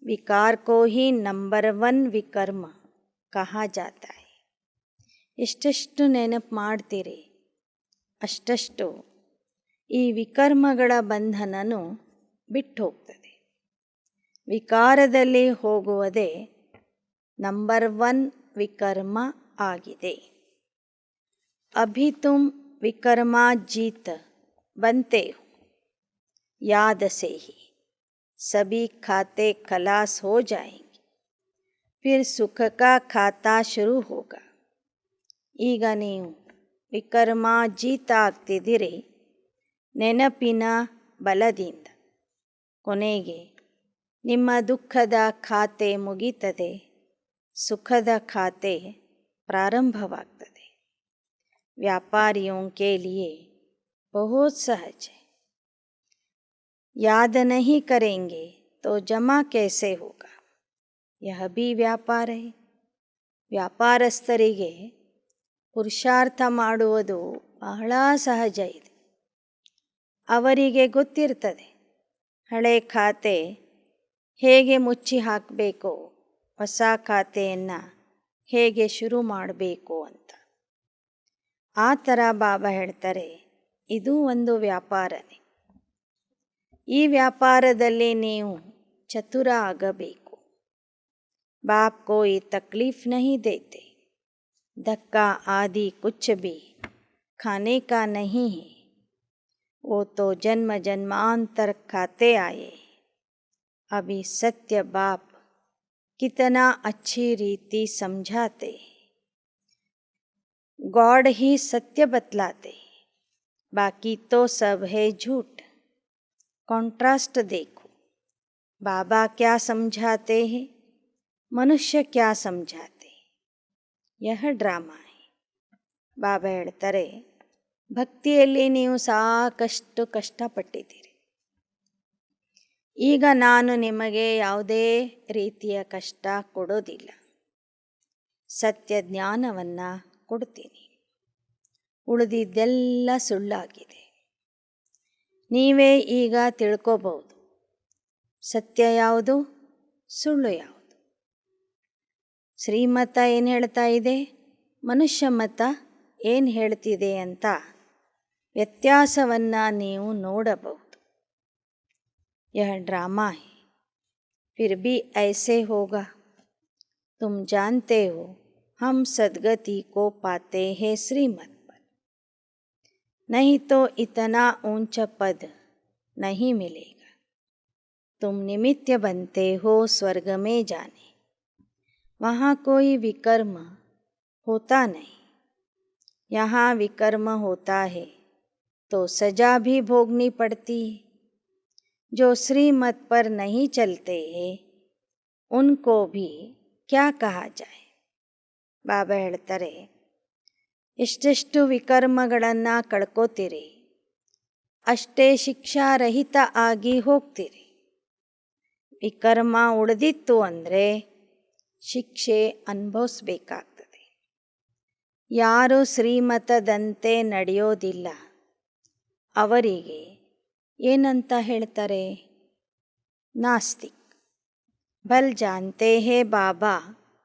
विकार को ही नंबर 1 विकर्म कहा जाता है. ಎಷ್ಟೆಷ್ಟು ನೆನಪು ಮಾಡ್ತೀರಿ ಅಷ್ಟಷ್ಟು ಈ ವಿಕರ್ಮಗಳ ಬಂಧನನು ಬಿಟ್ಟು ಹೋಗ್ತದೆ. ವಿಕಾರದಲ್ಲಿ ಹೋಗುವುದೇ ನಂಬರ್ 1 ವಿಕರ್ಮ ಆಗಿದೆ. ಅಭಿ ತುಮ್ ವಿಕರ್ಮ ಜೀತ್ बनते हो, याद से ही सभी खाते खलास हो जाएंगे, फिर सुख का खाता शुरू होगा. ಈಗ ನೀವು ವಿಕರ್ಮ ಜೀತ ಆಗ್ತಿದ್ದೀರಿ ನೆನಪಿನ ಬಲದಿಂದ. ಕೊನೆಗೆ ನಿಮ್ಮ ದುಃಖದ ಖಾತೆ ಮುಗೀತದೆ, ಸುಖದ ಖಾತೆ ಪ್ರಾರಂಭವಾಗ್ತದೆ. ವ್ಯಾಪಾರಿयों के लिए बहुत सहज है. याद नहीं करेंगे तो जमा कैसे होगा, यह भी व्यापार है. ವ್ಯಾಪಾರಸ್ಥರಿಗೆ ಪುರುಷಾರ್ಥ ಮಾಡುವುದು ಬಹಳ ಸಹಜ ಇದೆ. ಅವರಿಗೆ ಗೊತ್ತಿರ್ತದೆ ಹಳೆ ಖಾತೆ ಹೇಗೆ ಮುಚ್ಚಿ ಹಾಕಬೇಕೋ ಹೊಸ ಖಾತೆಯನ್ನು ಹೇಗೆ ಶುರು ಮಾಡಬೇಕು ಅಂತ. ಆ ಥರ ಬಾಬಾ ಹೇಳ್ತಾರೆ, ಇದು ಒಂದು ವ್ಯಾಪಾರನೇ. ಈ ವ್ಯಾಪಾರದಲ್ಲಿ ನೀವು ಚತುರ ಆಗಬೇಕು. ಬಾಪ್ ಕೋಯಿ ತಕ್ಲೀಫ್ ನಹೀ ದೇತೆ, धक्का आदि कुछ भी खाने का नहीं है, वो तो जन्म जन्मांतर खाते आए. अभी सत्य बाप कितना अच्छी रीति समझाते, गॉड ही सत्य बतलाते, बाकी तो सब है झूठ. कॉन्ट्रास्ट देखो, बाबा क्या समझाते हैं, मनुष्य क्या समझाते. यह ಡ್ರಾಮಾ है. ಬಾಬಾ ಹೇಳ್ತಾರೆ, ಭಕ್ತಿಯಲ್ಲಿ ನೀವು ಸಾಕಷ್ಟು ಕಷ್ಟಪಟ್ಟಿದ್ದೀರಿ. ಈಗ ನಾನು ನಿಮಗೆ ಯಾವುದೇ ರೀತಿಯ ಕಷ್ಟ ಕೊಡೋದಿಲ್ಲ. ಸತ್ಯ ಜ್ಞಾನವನ್ನು ಕೊಡ್ತೀನಿ. ಉಳಿದಿದ್ದೆಲ್ಲ ಸುಳ್ಳಾಗಿದೆ. ನೀವೇ ಈಗ ತಿಳ್ಕೋಬಹುದು ಸತ್ಯ ಯಾವುದು, ಸುಳ್ಳು ಯಾವುದು. ಶ್ರೀಮತ ಏನು ಹೇಳ್ತಾ ಇದೆ, ಮನುಷ್ಯ ಮತ ಏನು ಹೇಳ್ತಿದೆ ಅಂತ ವ್ಯತ್ಯಾಸವನ್ನು ನೀವು ನೋಡಬಹುದು. यह ड्रामा है, फिर भी ऐसे होगा. तुम जानते हो हम सद्गति को पाते हैं श्रीमत पर, नहीं तो इतना ऊंचा पद नहीं मिलेगा. तुम निमित्त बनते हो स्वर्ग में जाने, वहाँ कोई विकर्म होता नहीं. यहाँ विकर्म होता है तो सजा भी भोगनी पड़ती है. जो श्रीमत पर नहीं चलते हैं उनको भी क्या कहा जाए. ಬಾಬಾ ಹೇಳ್ತಾರೆ, ಎಷ್ಟೆಷ್ಟು ವಿಕರ್ಮಗಳನ್ನು ಕಳ್ಕೋತೀರಿ, ಅಷ್ಟೇ ಶಿಕ್ಷಾರಹಿತ ಆಗಿ ಹೋಗ್ತೀರಿ. ವಿಕರ್ಮ ಉಳಿದಿತ್ತು ಅಂದರೆ ಶಿಕ್ಷೆ ಅನುಭವಿಸ್ಬೇಕಾಗ್ತದೆ. ಯಾರು ಶ್ರೀಮತದಂತೆ ನಡೆಯೋದಿಲ್ಲ ಅವರಿಗೆ ಏನಂತ ಹೇಳ್ತಾರೆ, नास्तिक. भल जानते हैं बाबा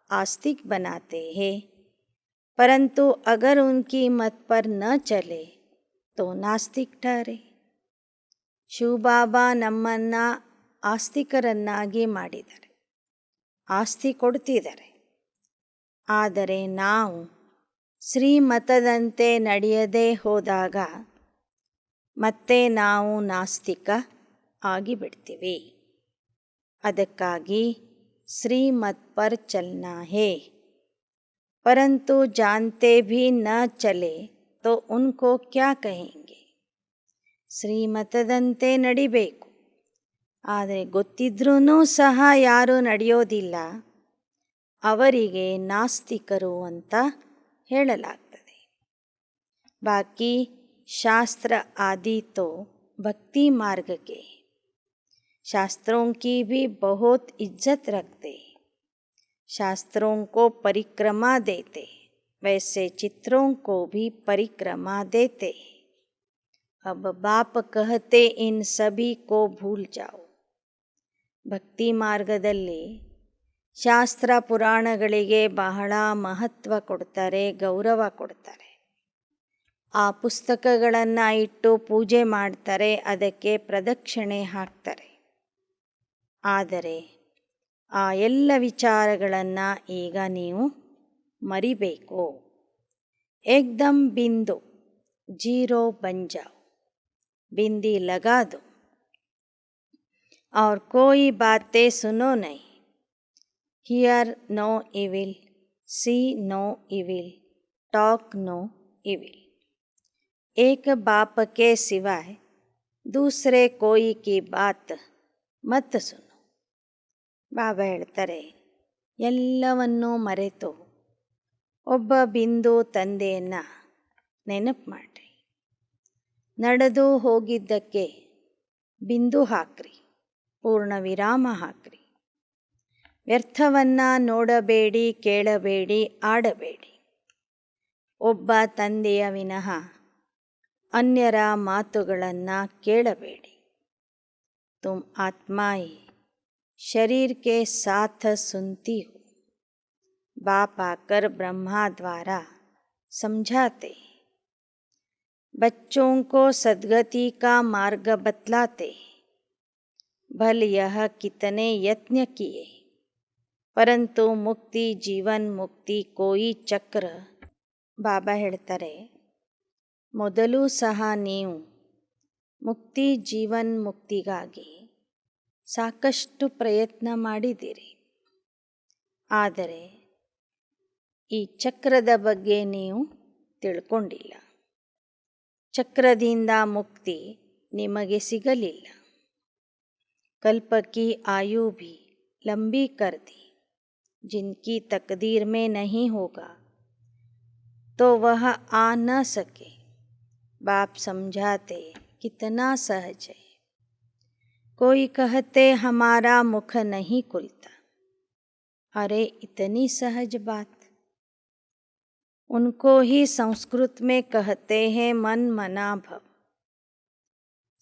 आस्तिक बनाते हैं, परंतु अगर उनकी मत पर न चले तो नास्तिक ठहरे. ಶಿವಬಾಬಾ ನಮ್ಮನ್ನು ಆಸ್ತಿಕರನ್ನಾಗಿ ಮಾಡಿದ್ದಾರೆ, ಆಸ್ತಿ ಕೊಡ್ತಿದ್ದಾರೆ. ಆದರೆ ನಾವು ಶ್ರೀಮತದಂತೆ ನಡೆಯದೇ ಹೋದಾಗ ಮತ್ತೆ ನಾವು ನಾಸ್ತಿಕ ಆಗಿಬಿಡ್ತೀವಿ. ಅದಕ್ಕಾಗಿ श्रीमत पर चलना है, परंतु जानते भी न चले तो उनको क्या कहेंगे. ಶ್ರೀಮತದಂತೆ ನಡಿಬೇಕು, ಆದರೆ ಗೊತ್ತಿದ್ರೂ ಸಹ ಯಾರೂ ನಡೆಯೋದಿಲ್ಲ ಅವರಿಗೆ ನಾಸ್ತಿಕರು ಅಂತ ಹೇಳಲಾಗ್ತದೆ. ಬಾಕಿ ಶಾಸ್ತ್ರ आदि तो भक्ति मार्ग के, शास्त्रों की भी बहुत इज्जत रखते, शास्त्रों को परिक्रमा देते, वैसे चित्रों को भी परिक्रमा देते. अब बाप कहते इन सभी को भूल जाओ. ಭಕ್ತಿ ಮಾರ್ಗದಲ್ಲಿ ಶಾಸ್ತ್ರ ಪುರಾಣಗಳಿಗೆ ಬಹಳ ಮಹತ್ವ ಕೊಡ್ತಾರೆ, ಗೌರವ ಕೊಡ್ತಾರೆ. ಆ ಪುಸ್ತಕಗಳನ್ನು ಇಟ್ಟು ಪೂಜೆ ಮಾಡ್ತಾರೆ, ಅದಕ್ಕೆ ಪ್ರದಕ್ಷಿಣೆ ಹಾಕ್ತಾರೆ. ಆದರೆ ಆ ಎಲ್ಲ ವಿಚಾರಗಳನ್ನು ಈಗ ನೀವು ಮರಿಬೇಕು. ಏಕ್ದಮ್ ಬಿಂದು ಜೀರೋ ಬನ್ ಜಾओ, बिंदी लगा दो और कोई बातें सुनो नहीं. Hear no evil, see no evil, talk no evil. एक बाप के सिवाय दूसरे कोई की बात मत सुनो. ಬಾಬಾ ಹೇಳ್ತಾರೆ, ಎಲ್ಲವನ್ನೂ ಮರೆತು ಒಬ್ಬ ಬಿಂದು ತಂದೆಯನ್ನು ನೆನಪು ಮಾಡಿರಿ. ನಡೆದು ಹೋಗಿದ್ದಕ್ಕೆ ಬಿಂದು ಹಾಕ್ರಿ, ಪೂರ್ಣ ವಿರಾಮ ಹಾಕ್ರಿ. ವ್ಯರ್ಥವನ್ನು ನೋಡಬೇಡಿ, ಕೇಳಬೇಡಿ, ಆಡಬೇಡಿ. ಒಬ್ಬ ತಂದೆಯ ವಿನಃ ಅನ್ಯರ ಮಾತುಗಳನ್ನು ಕೇಳಬೇಡಿ. ತುಮ್ ಆತ್ಮಾಯಿ ಶರೀರ್ ಕೆ ಸಾಥ ಸುನ್ತಿ ಹೋ, बाप आकर ब्रह्मा द्वारा समझाते, बच्चों को सद्गति का मार्ग बतलाते। भल यह कितने यत्न किए, परंतु ಮುಕ್ತಿ ಜೀವನ್ ಮುಕ್ತಿ ಕೋಯಿ ಚಕ್ರ. ಬಾಬಾ ಹೇಳ್ತಾರೆ, ಮೊದಲು ಸಹ ನೀವು ಮುಕ್ತಿ ಜೀವನ್ ಮುಕ್ತಿಗಾಗಿ ಸಾಕಷ್ಟು ಪ್ರಯತ್ನ ಮಾಡಿದಿರಿ. ಆದರೆ ಈ ಚಕ್ರದ ಬಗ್ಗೆ ನೀವು ತಿಳ್ಕೊಂಡಿಲ್ಲ. ಚಕ್ರದಿಂದ ಮುಕ್ತಿ ನಿಮಗೆ ಸಿಗಲಿಲ್ಲ. कल्प की आयु भी लंबी कर दी, जिनकी तकदीर में नहीं होगा तो वह आ न सके. बाप समझाते कितना सहज है. कोई कहते हमारा मुख नहीं खुलता. अरे इतनी सहज बात. उनको ही संस्कृत में कहते हैं मन मना भव.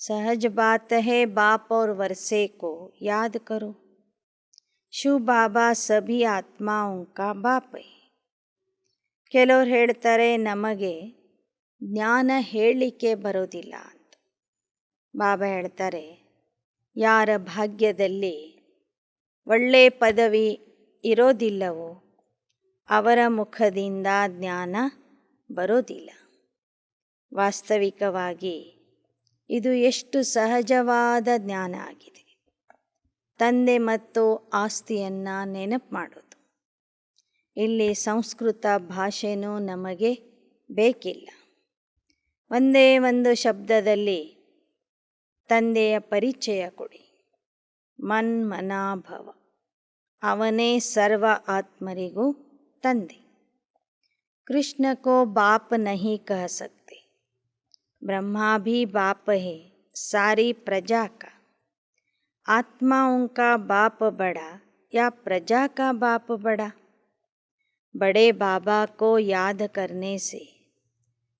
सहज बात है, बाप और वर्षे को याद करो. ಶಿವ ಬಾಬಾ ಸಭಿ ಆತ್ಮಾओं का बाप है. ಕೆಲವರು ಹೇಳ್ತಾರೆ ನಮಗೆ ಜ್ಞಾನ ಹೇಳಲಿಕ್ಕೆ ಬರೋದಿಲ್ಲ ಅಂತ. ಬಾಬಾ ಹೇಳ್ತಾರೆ, ಯಾರ ಭಾಗ್ಯದಲ್ಲಿ ಒಳ್ಳೆ ಪದವಿ ಇರೋದಿಲ್ಲವೋ ಅವರ ಮುಖದಿಂದ ಜ್ಞಾನ ಬರೋದಿಲ್ಲ. ವಾಸ್ತವಿಕವಾಗಿ ಇದು ಎಷ್ಟು ಸಹಜವಾದ ಜ್ಞಾನ ಆಗಿದೆ. ತಂದೆ ಮತ್ತು ಆಸ್ತಿಯನ್ನು ನೆನಪು ಮಾಡೋದು. ಇಲ್ಲಿ ಸಂಸ್ಕೃತ ಭಾಷೆನೂ ನಮಗೆ ಬೇಕಿಲ್ಲ. ಒಂದೇ ಒಂದು ಶಬ್ದದಲ್ಲಿ ತಂದೆಯ ಪರಿಚಯ ಕೊಡಿ. ಮನ್ ಮನಾಭವ. ಅವನೇ ಸರ್ವ ಆತ್ಮರಿಗೂ ತಂದೆ. कृष्ण को बाप नहीं कह सकते. ब्रह्मा भी बाप है सारी प्रजा का. आत्माओं का बाप बड़ा या प्रजा का बाप बड़ा. बड़े बाबा को याद करने से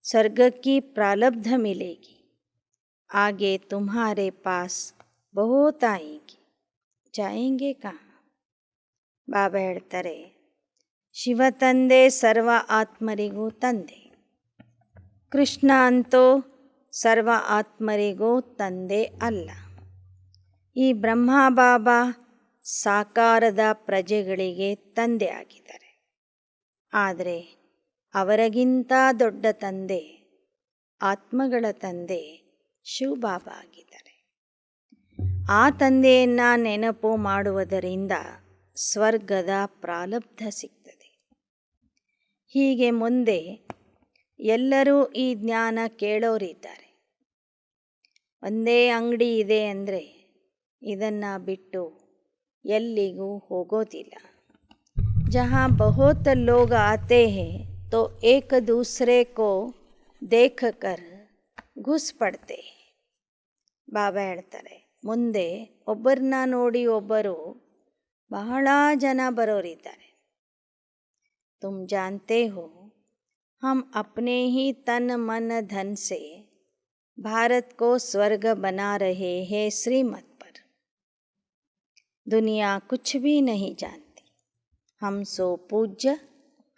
स्वर्ग की प्रारब्ध मिलेगी. आगे तुम्हारे पास बहुत आएंगे. जाएंगे कहाँ. ಬಾಬಾ ಹೇಳ್ತಾರೆ, ಶಿವ ತಂದೆ ಸರ್ವ ಆತ್ಮರಿಗೂ ತಂದೆ. ಕೃಷ್ಣ ಅಂತೂ ಸರ್ವ ಆತ್ಮರಿಗೂ ತಂದೆ ಅಲ್ಲ. ಈ ಬ್ರಹ್ಮ ಬಾಬಾ ಸಾಕಾರದ ಪ್ರಜೆಗಳಿಗೆ ತಂದೆ ಆಗಿದ್ದಾರೆ. ಆದರೆ ಅವರಿಗಿಂತ ದೊಡ್ಡ ತಂದೆ, ಆತ್ಮಗಳ ತಂದೆ ಶಿವ ಬಾಬಾ ಆಗಿದ್ದಾರೆ. ಆ ತಂದೆಯನ್ನು ನೆನಪು ಮಾಡುವುದರಿಂದ ಸ್ವರ್ಗದ ಪ್ರಾರಬ್ಧ ಸಿಗ್ತದೆ. ಹೀಗೆ ಮುಂದೆ ಎಲ್ಲರೂ ಈ ಜ್ಞಾನ ಕೇಳೋರಿದ್ದಾರೆ. ಒಂದೇ ಅಂಗಡಿ ಇದೆ ಅಂದರೆ ಇದನ್ನು ಬಿಟ್ಟು ಎಲ್ಲಿಗೂ ಹೋಗೋದಿಲ್ಲ. जहाँ बहुत लोग आते हैं तो एक दूसरे को देखकर घुस पड़ते. ಬಾಬಾ ಹೇಳ್ತಾರೆ, ಮುಂದೆ ಒಬ್ಬರನ್ನ ನೋಡಿ ಒಬ್ಬರು ಬಹಳ ಜನ ಬರೋರಿದ್ದಾರೆ. तुम जानते हो हम अपने ही तन मन धन से भारत को स्वर्ग बना रहे हैं श्रीमत पर. दुनिया कुछ भी नहीं जानती. हम सो पूज्य,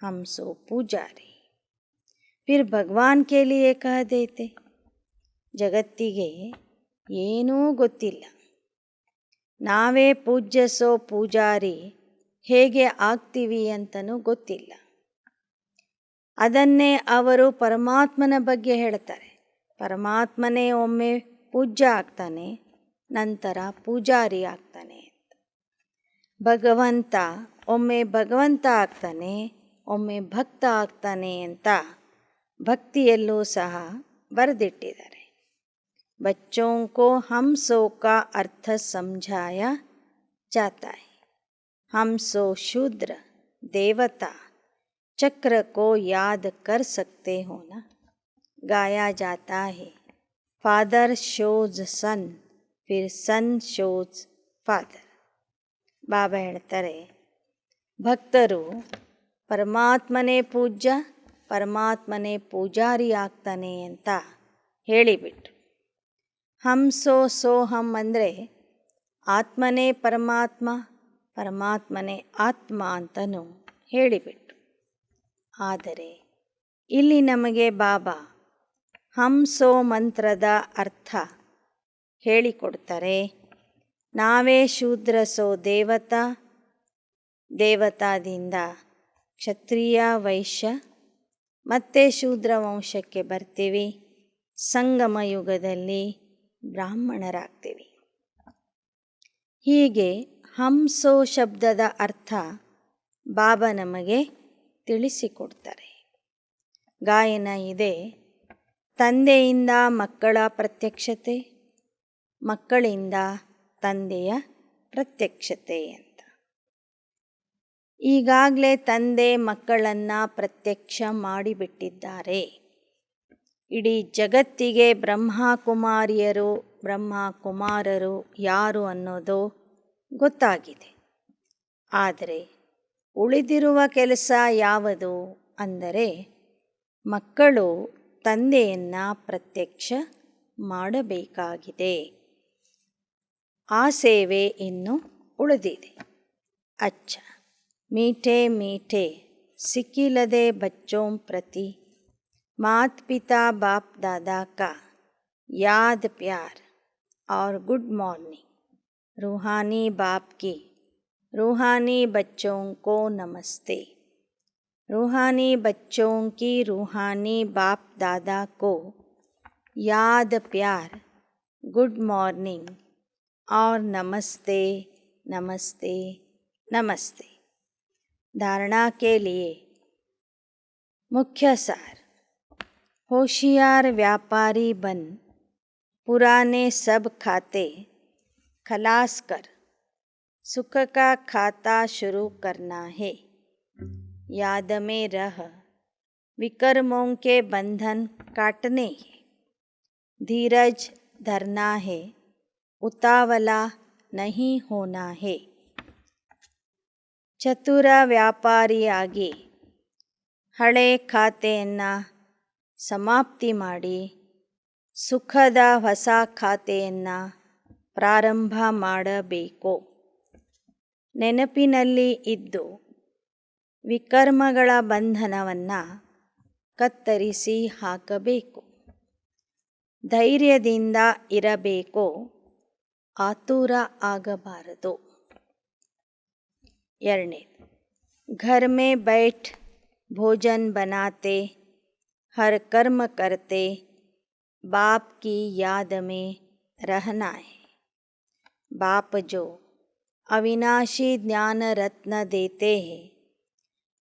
हम सो पूजारी. फिर भगवान के लिए कह देते. ಜಗತ್ತಿಗೆ ಏನೂ ಗೊತ್ತಿಲ್ಲ. ನಾವೇ ಪೂಜ್ಯ ಸೋ ಪೂಜಾರಿ ಹೇಗೆ ಆಗ್ತೀವಿ ಅಂತಲೂ ಗೊತ್ತಿಲ್ಲ. ಅದನ್ನೇ ಅವರು ಪರಮಾತ್ಮನ ಬಗ್ಗೆ ಹೇಳ್ತಾರೆ. ಪರಮಾತ್ಮನೇ ಒಮ್ಮೆ ಪೂಜ್ಯ ಆಗ್ತಾನೆ, ನಂತರ ಪೂಜಾರಿ ಆಗ್ತಾನೆ. ಭಗವಂತ ಒಮ್ಮೆ ಭಗವಂತ ಆಗ್ತಾನೆ, ಒಮ್ಮೆ ಭಕ್ತ ಆಗ್ತಾನೆ ಅಂತ ಭಕ್ತಿಯಲ್ಲೂ ಸಹ ಬರೆದಿಟ್ಟಿದ್ದಾರೆ. बच्चों को हम सो का अर्थ समझाया जाता है. हम सो शूद्र देवता चक्र को याद कर सकते हो ना. गाया जाता है, फादर शोज सन फिर सन शोज फादर. ಬಾಬಾ ಹೇಳ್ತಾರೆ, ಭಕ್ತರು ಪರಮಾತ್ಮನೇ ಪೂಜ್ಯ, ಪರಮಾತ್ಮನೇ ಪೂಜಾರಿ ಆಗ್ತಾನೆ ಅಂತ ಹೇಳಿಬಿಟ್ರು. ಹಮ್ ಸೋ ಸೋಹಂ ಅಂದರೆ ಆತ್ಮನೇ ಪರಮಾತ್ಮ, ಪರಮಾತ್ಮನೇ ಆತ್ಮ ಅಂತಲೂ ಹೇಳಿಬಿಟ್ರು. ಆದರೆ ಇಲ್ಲಿ ನಮಗೆ ಬಾಬಾ ಹಂಸೋ ಮಂತ್ರದ ಅರ್ಥ ಹೇಳಿಕೊಡ್ತಾರೆ. ನಾವೇ ಶೂದ್ರಸೋ ದೇವತಾ, ದೇವತಾದಿಂದ ಕ್ಷತ್ರಿಯ, ವೈಶ್ಯ ಮತ್ತೆ ಶೂದ್ರ ವಂಶಕ್ಕೆ ಬರ್ತೀವಿ. ಸಂಗಮ ಯುಗದಲ್ಲಿ ಬ್ರಾಹ್ಮಣರಾಗ್ತೀವಿ. ಹೀಗೆ ಹಂಸೋ ಶಬ್ದದ ಅರ್ಥ ಬಾಬಾ ನಮಗೆ ತಿಳಿಸಿಕೊಡ್ತಾರೆ. ಗಾಯನ ಇದೆ, ತಂದೆಯಿಂದ ಮಕ್ಕಳ ಪ್ರತ್ಯಕ್ಷತೆ, ಮಕ್ಕಳಿಂದ ತಂದೆಯ ಪ್ರತ್ಯಕ್ಷತೆ ಅಂತ. ಈಗಾಗಲೇ ತಂದೆ ಮಕ್ಕಳನ್ನು ಪ್ರತ್ಯಕ್ಷ ಮಾಡಿಬಿಟ್ಟಿದ್ದಾರೆ. ಇಡೀ ಜಗತ್ತಿಗೆ ಬ್ರಹ್ಮಕುಮಾರಿಯರು, ಬ್ರಹ್ಮಕುಮಾರರು ಯಾರು ಅನ್ನೋದು ಗೊತ್ತಾಗಿದೆ. ಆದರೆ ಉಳಿದಿರುವ ಕೆಲಸ ಯಾವುದು ಅಂದರೆ ಮಕ್ಕಳು ತಂದೆಯನ್ನು ಪ್ರತ್ಯಕ್ಷ ಮಾಡಬೇಕಾಗಿದೆ. ಆ ಸೇವೆ ಇನ್ನು ಉಳಿದಿದೆ. ಅಚ್ಚ मीठे मीठे सिकिलदे बच्चों प्रति मात पिता बाप दादा का याद प्यार और गुड मॉर्निंग. रूहानी बाप की रूहानी बच्चों को नमस्ते. रूहानी बच्चों की रूहानी बाप दादा को याद प्यार, गुड मॉर्निंग और नमस्ते नमस्ते नमस्ते. धारणा के लिए मुख्य सार: होशियार व्यापारी बन पुराने सब खाते खलास कर सुख का खाता शुरू करना है. याद में रह विकर्मों के बंधन काटने हैं. धीरज धरना है, उतावला नहीं होना है. ಚತುರ ವ್ಯಾಪಾರಿಯಾಗಿ ಹಳೆ ಖಾತೆಯನ್ನು ಸಮಾಪ್ತಿ ಮಾಡಿ ಸುಖದ ಹೊಸ ಖಾತೆಯನ್ನು ಪ್ರಾರಂಭ ಮಾಡಬೇಕು. ನೆನಪಿನಲ್ಲಿ ಇದ್ದು ವಿಕರ್ಮಗಳ ಬಂಧನವನ್ನು ಕತ್ತರಿಸಿ ಹಾಕಬೇಕು. ಧೈರ್ಯದಿಂದ ಇರಬೇಕು, ಆತುರ ಆಗಬಾರದು. ಎರಡನೇದು, घर में बैठ भोजन बनाते हर कर्म करते बाप की याद में रहना है. बाप जो अविनाशी ज्ञान रत्न देते हैं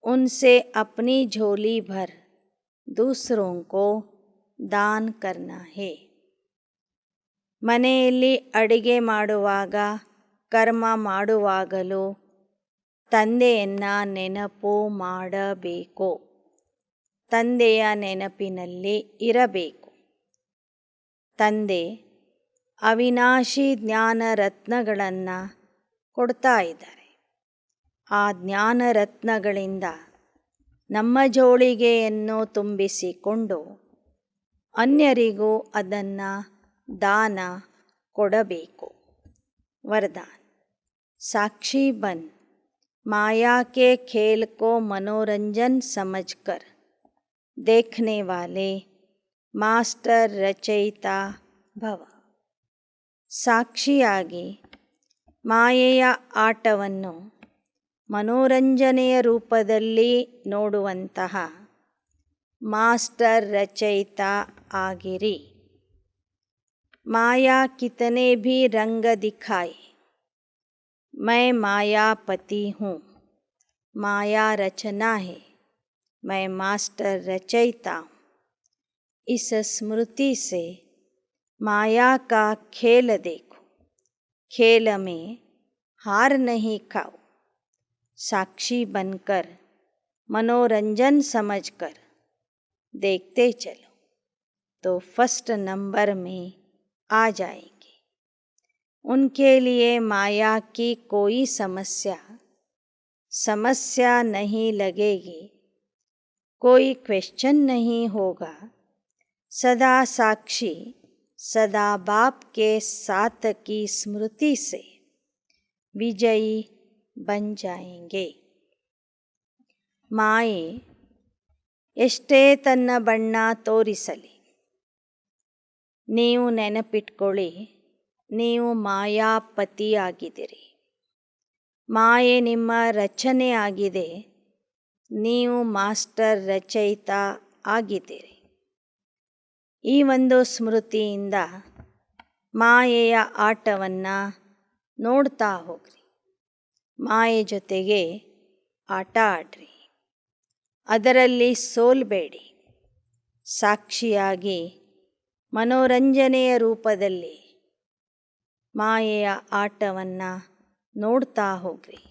उनसे अपनी झोली भर दूसरों को दान करना है. ಮನೆಯಲ್ಲಿ ಅಡಿಗೆ ಮಾಡುವಾಗ, ಕರ್ಮ ಮಾಡುವಾಗಲೂ ತಂದೆಯನ್ನು ನೆನಪು ಮಾಡಬೇಕು. ತಂದೆಯ ನೆನಪಿನಲ್ಲಿ ಇರಬೇಕು. ತಂದೆ ಅವಿನಾಶಿ ಜ್ಞಾನ ರತ್ನಗಳನ್ನು ಕೊಡ್ತಾ ಇದ್ದಾರೆ. ಆ ಜ್ಞಾನ ರತ್ನಗಳಿಂದ ನಮ್ಮ ಜೋಳಿಗೆಯನ್ನು ತುಂಬಿಸಿಕೊಂಡು ಅನ್ಯರಿಗೂ ಅದನ್ನು ದಾನ ಕೊಡಬೇಕು. वरदान: साक्षी बन माया के खेल को मनोरंजन समझकर देखने वाले ಮಾಸ್ಟರ್ ರಚಯಿತಾ ಭವ. ಸಾಕ್ಷಿಯಾಗಿ ಮಾಯೆಯ ಆಟವನ್ನು ಮನೋರಂಜನೆಯ ರೂಪದಲ್ಲಿ ನೋಡುವಂತಹ ಮಾಸ್ಟರ್ ರಚಯಿತಾ ಆಗಿರಿ. माया कितने भी रंग दिखाए, मैं मायापति हूँ. माया रचना है, मैं मास्टर रचयिता हूँ. इस स्मृति से माया का खेल देखो. खेल में हार नहीं खाओ. साक्षी बनकर मनोरंजन समझकर देखते चलो तो फर्स्ट नंबर में आ जाएंगे. उनके लिए माया की कोई समस्या नहीं लगेगी, कोई क्वेश्चन नहीं होगा. सदा साक्षी, सदा बाप के साथ की स्मृति से विजयी बन जाएंगे. ಮಾಯೆ ಎಷ್ಟೇ ತನ್ನ ಬಣ್ಣ ತೋರಿಸಲಿ, ನೀವು ನೆನಪಿಟ್ಕೊಳ್ಳಿ, ನೀವು ಮಾಯಾಪತಿಯಾಗಿದ್ದೀರಿ. ಮಾಯೆ ನಿಮ್ಮ ರಚನೆ ಆಗಿದೆ, ನೀವು ಮಾಸ್ಟರ್ ರಚಯಿತ ಆಗಿದ್ದೀರಿ. ಈ ಒಂದು ಸ್ಮೃತಿಯಿಂದ ಮಾಯೆಯ ಆಟವನ್ನು ನೋಡ್ತಾ ಹೋಗ್ರಿ. ಮಾಯೆ ಜೊತೆಗೆ ಆಟ ಆಡ್ರಿ, ಅದರಲ್ಲಿ ಸೋಲ್ಬೇಡಿ. ಸಾಕ್ಷಿಯಾಗಿ ಮನೋರಂಜನೆಯ ರೂಪದಲ್ಲಿ ಮಾಯೆಯ ಆಟವನ್ನು ನೋಡ್ತಾ ಹೋಗ್ರಿ.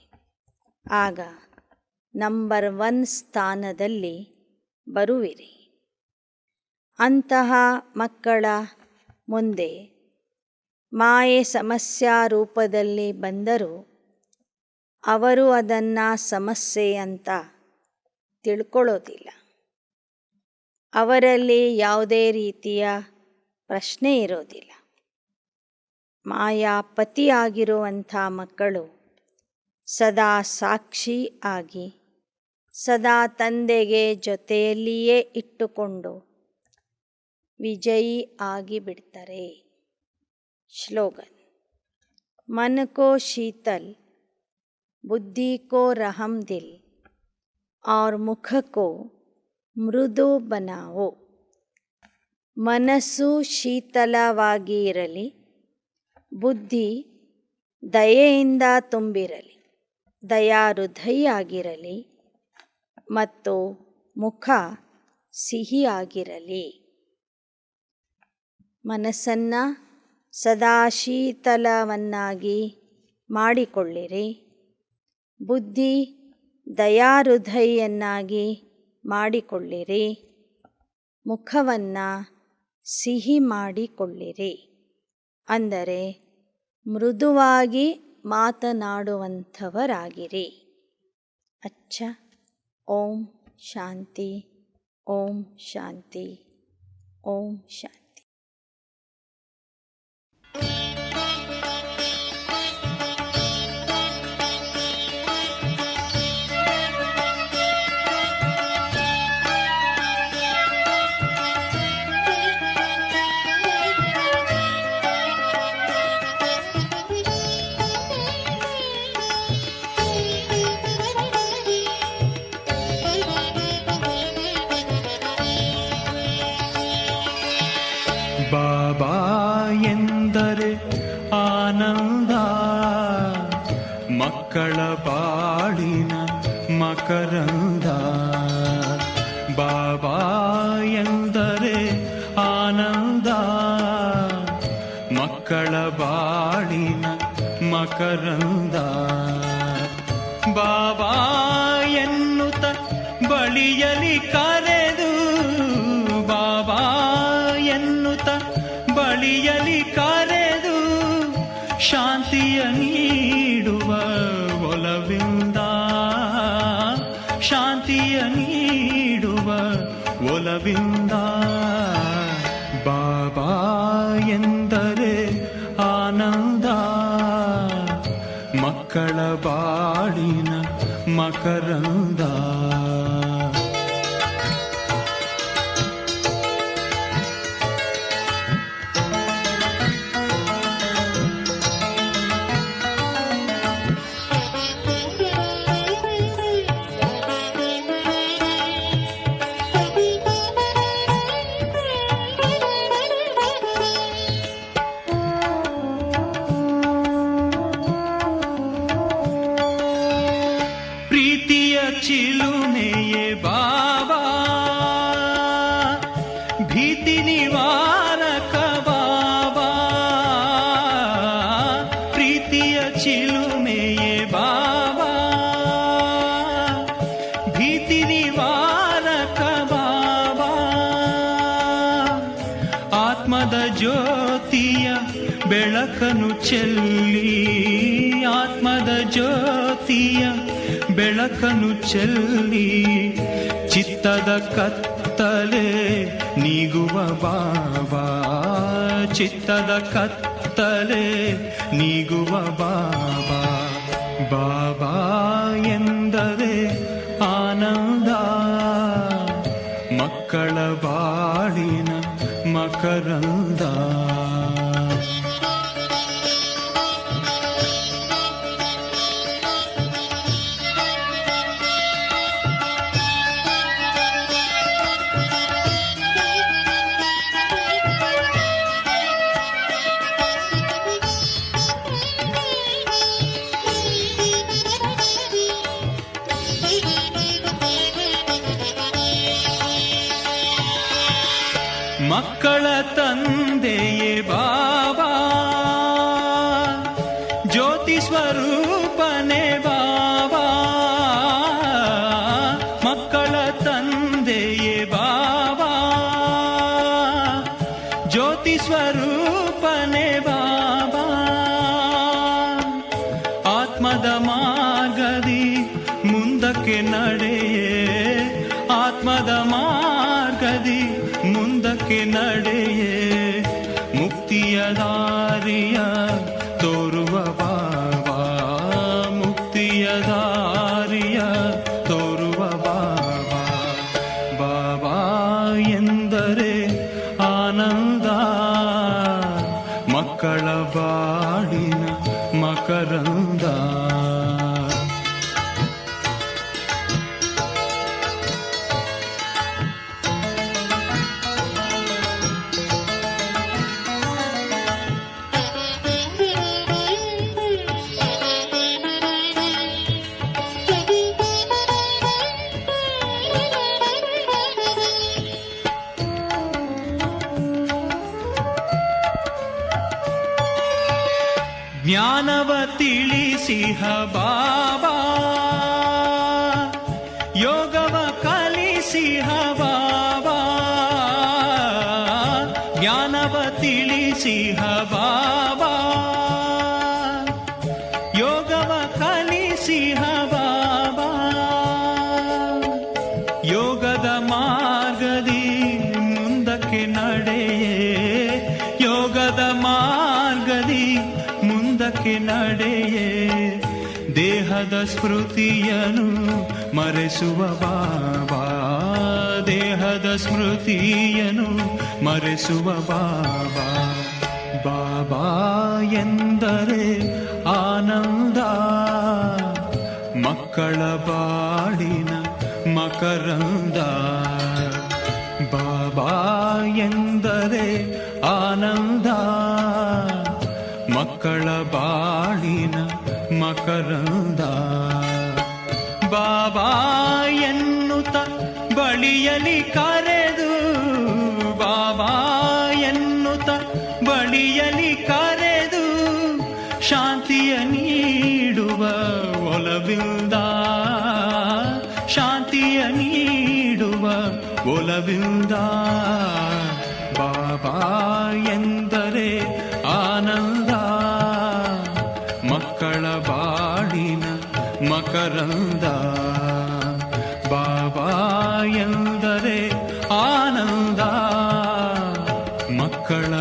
ಆಗ ನಂಬರ್ 1 ಸ್ಥಾನದಲ್ಲಿ ಬರುವಿರಿ. ಅಂತಹ ಮಕ್ಕಳ ಮುಂದೆ ಮಾಯೆ ಸಮಸ್ಯಾ ರೂಪದಲ್ಲಿ ಬಂದರೂ ಅವರು ಅದನ್ನು ಸಮಸ್ಯೆ ಅಂತ ತಿಳ್ಕೊಳ್ಳೋದಿಲ್ಲ. ಅವರಲ್ಲಿ ಯಾವುದೇ ರೀತಿಯ ಪ್ರಶ್ನೆ ಇರೋದಿಲ್ಲ. ಮಾಯಾಪತಿಯಾಗಿರುವಂಥ ಮಕ್ಕಳು ಸದಾ ಸಾಕ್ಷಿ ಆಗಿ, ಸದಾ ತಂದೆಗೆ ಜೊತೆಯಲ್ಲಿಯೇ ಇಟ್ಟುಕೊಂಡು ವಿಜಯಿ ಆಗಿಬಿಡ್ತಾರೆ. ಸ್ಲೋಗನ್: मन को शीतल, बुद्धि को रहम दिल और मुख को ಮೃದು बनाओ. ಮನಸ್ಸು ಶೀತಲವಾಗಿ ಇರಲಿ, ಬುದ್ಧಿ ದಯೆಯಿಂದ ತುಂಬಿರಲಿ, ದಯಾಹೃದಯಿಯಾಗಿರಲಿ ಮತ್ತು ಮುಖ ಸಿಹಿಯಾಗಿರಲಿ. ಮನಸ್ಸನ್ನು ಸದಾ ಶೀತಲವನ್ನಾಗಿ ಮಾಡಿಕೊಳ್ಳಿರಿ, ಬುದ್ಧಿ ದಯಾಹೃದಯಿಯನ್ನಾಗಿ ಮಾಡಿಕೊಳ್ಳಿರಿ, ಮುಖವನ್ನು ಸಿಹಿ ಮಾಡಿಕೊಳ್ಳಿರಿ. ಅಂದರೆ ಮೃದುವಾಗಿ ಮಾತನಾಡುವಂಥವರಾಗಿರಿ. ಅಚ್ಚ. ಓಂ ಶಾಂತಿ, ಓಂ ಶಾಂತಿ, ಓಂ ಶಾಂತಿ. ಬಾಬಾ ಎಂದರೆ ಆನಂದ, ಮಕ್ಕಳ ಬಾಳಿನ ಮಕರಂದ. ಬಾಬಾ ಎಂದರೆ ಆನಂದ, ಮಕ್ಕಳ ಬಾಳಿನ ಮಕರಂದ. ಬಾಬಾ ಎನ್ನುತ್ತ ಬಳಿಯಲಿ ಕರೆದು, ಬಾಬಾ ಎನ್ನುತ್ತ ಬಳಿಯಲಿ ಕರೆದು ಶಾಂತಿಯ ನೀಡುವ ಒಲವಿಂದ, ಶಾಂತಿಯ ನೀಡುವ ಒಲವಿಂದ. ಬಾಬಾ ಎಂದರೆ ಆನಂದ, ಮಕ್ಕಳ ಬಾಳಿನ ಮಕರಂದ. ಪ್ರೀತಿಯ ಚಿಲುಮೆಯೇ ಬಾಬಾ, ಭೀತಿ ನಿವಾರಕ ಬಾಬಾ. ಪ್ರೀತಿಯ ಚಿಲುಮೆಯೇ ಬಾಬಾ, ಭೀತಿ ನಿವಾರಕ ಬಾಬಾ. ಆತ್ಮದ ಜ್ಯೋತಿಯ ಬೆಳಕನ್ನು ಚೆಲ್ಲಿ, ಆತ್ಮದ ಜ್ಯೋತಿಯ ಬೆಳಕನ್ನು ಚೆಲ್ಲಿ, ಚಿತ್ತದ ಕತ್ತಲೆ ನೀಗುವ ಬಾಬಾ, ಚಿತ್ತದ ಕತ್ತಲೆ ನೀಗುವ ಬಾಬಾ. ಬಾಬಾ ಎಂದರೆ ಆನಂದ, ಮಕರಂದ. ಮಕ್ಕಳ ತಂದೆಯೇ ಬಾಬಾ, ಜ್ಯೋತಿ ಸ್ವರೂಪನೇ ಬಾಬಾ. ಮಕ್ಕಳ ತಂದೆಯೇ ಬಾಬಾ, ಜ್ಯೋತಿ ಸ್ವರೂಪನೇ ಬಾಬಾ. ಆತ್ಮದ ಮಾರ್ಗದಿ ಮುಂದಕ್ಕೆ ನಡೆಯೇ, ಆತ್ಮದ ಮಾರ್ಗದಿ ಮುಂದಕ್ಕೆ ನಡೆಯೇ, ಮುಕ್ತಿಯ ದಾರಿಯ ತೋರುವ ಬಾಬಾ, ಮುಕ್ತಿಯ ದಾರಿಯ ತೋರುವ ಬಾಬಾ. ಬಾಬಾ ಎಂದರೆ ಆನಂದ, ಮಕ್ಕಳ ಬಾಳಿನ ಮಕರಂದ. ಜ್ಞಾನವ ತಿಳಿಸಿಹ ಬಾಬಾ, ಯೋಗವ ಕಲಿಸಿಹ ಬಾಬಾ. ಜ್ಞಾನವ ತಿಳಿಸಿಹ ಬಾಬಾ, ಯೋಗವ ಕಲಿಸಿಹ ಬಾಬಾ. ಯೋಗದ ಮಾರ್ಗದಿ ಮುಂದಕ್ಕೆ ನಡೆಯೇ, ಯೋಗದ ಮಾರ್ಗದಿ ಮುಂದಕ್ಕೆ ನಡೆಯೇ, ದೇಹದ ಸ್ಮೃತಿಯನು ಮರೆಸುವ ಬಾಬಾ, ದೇಹದ ಸ್ಮೃತಿಯನು ಮರೆಸುವ ಬಾಬಾ. ಬಾಬಾ ಎಂದರೆ ಆನಂದ, ಮಕ್ಕಳ ಬಾಳಿನ ಮಕರಂದ. ಬಾಬಾ ಎಂದರೆ ಆನಂದ, ಮಕ್ಕಳ ಬಾಳಿನ ಮಕರಂದ. ಬಾಬಾ ಎನ್ನುತ್ತ ಬಳಿಯಲಿ ಕರೆದು, ಬಾಬಾ ಎನ್ನುತ್ತ ಬಳಿಯಲಿ ಕರೆದು, ಶಾಂತಿಯ ನೀಡುವ ಒಲವಿಂದ, ಶಾಂತಿಯ ನೀಡುವ ಒಲವಿಂದ. ಬಾಬಾ ಎಂದರೆ ಆನಂದ, ಮಕ್ಕಳ ಬಾಳಿನ ಮಕರಂದ. ಬಾಬಾ ಎಂದರೆ ಆನಂದ, ಮಕ್ಕಳ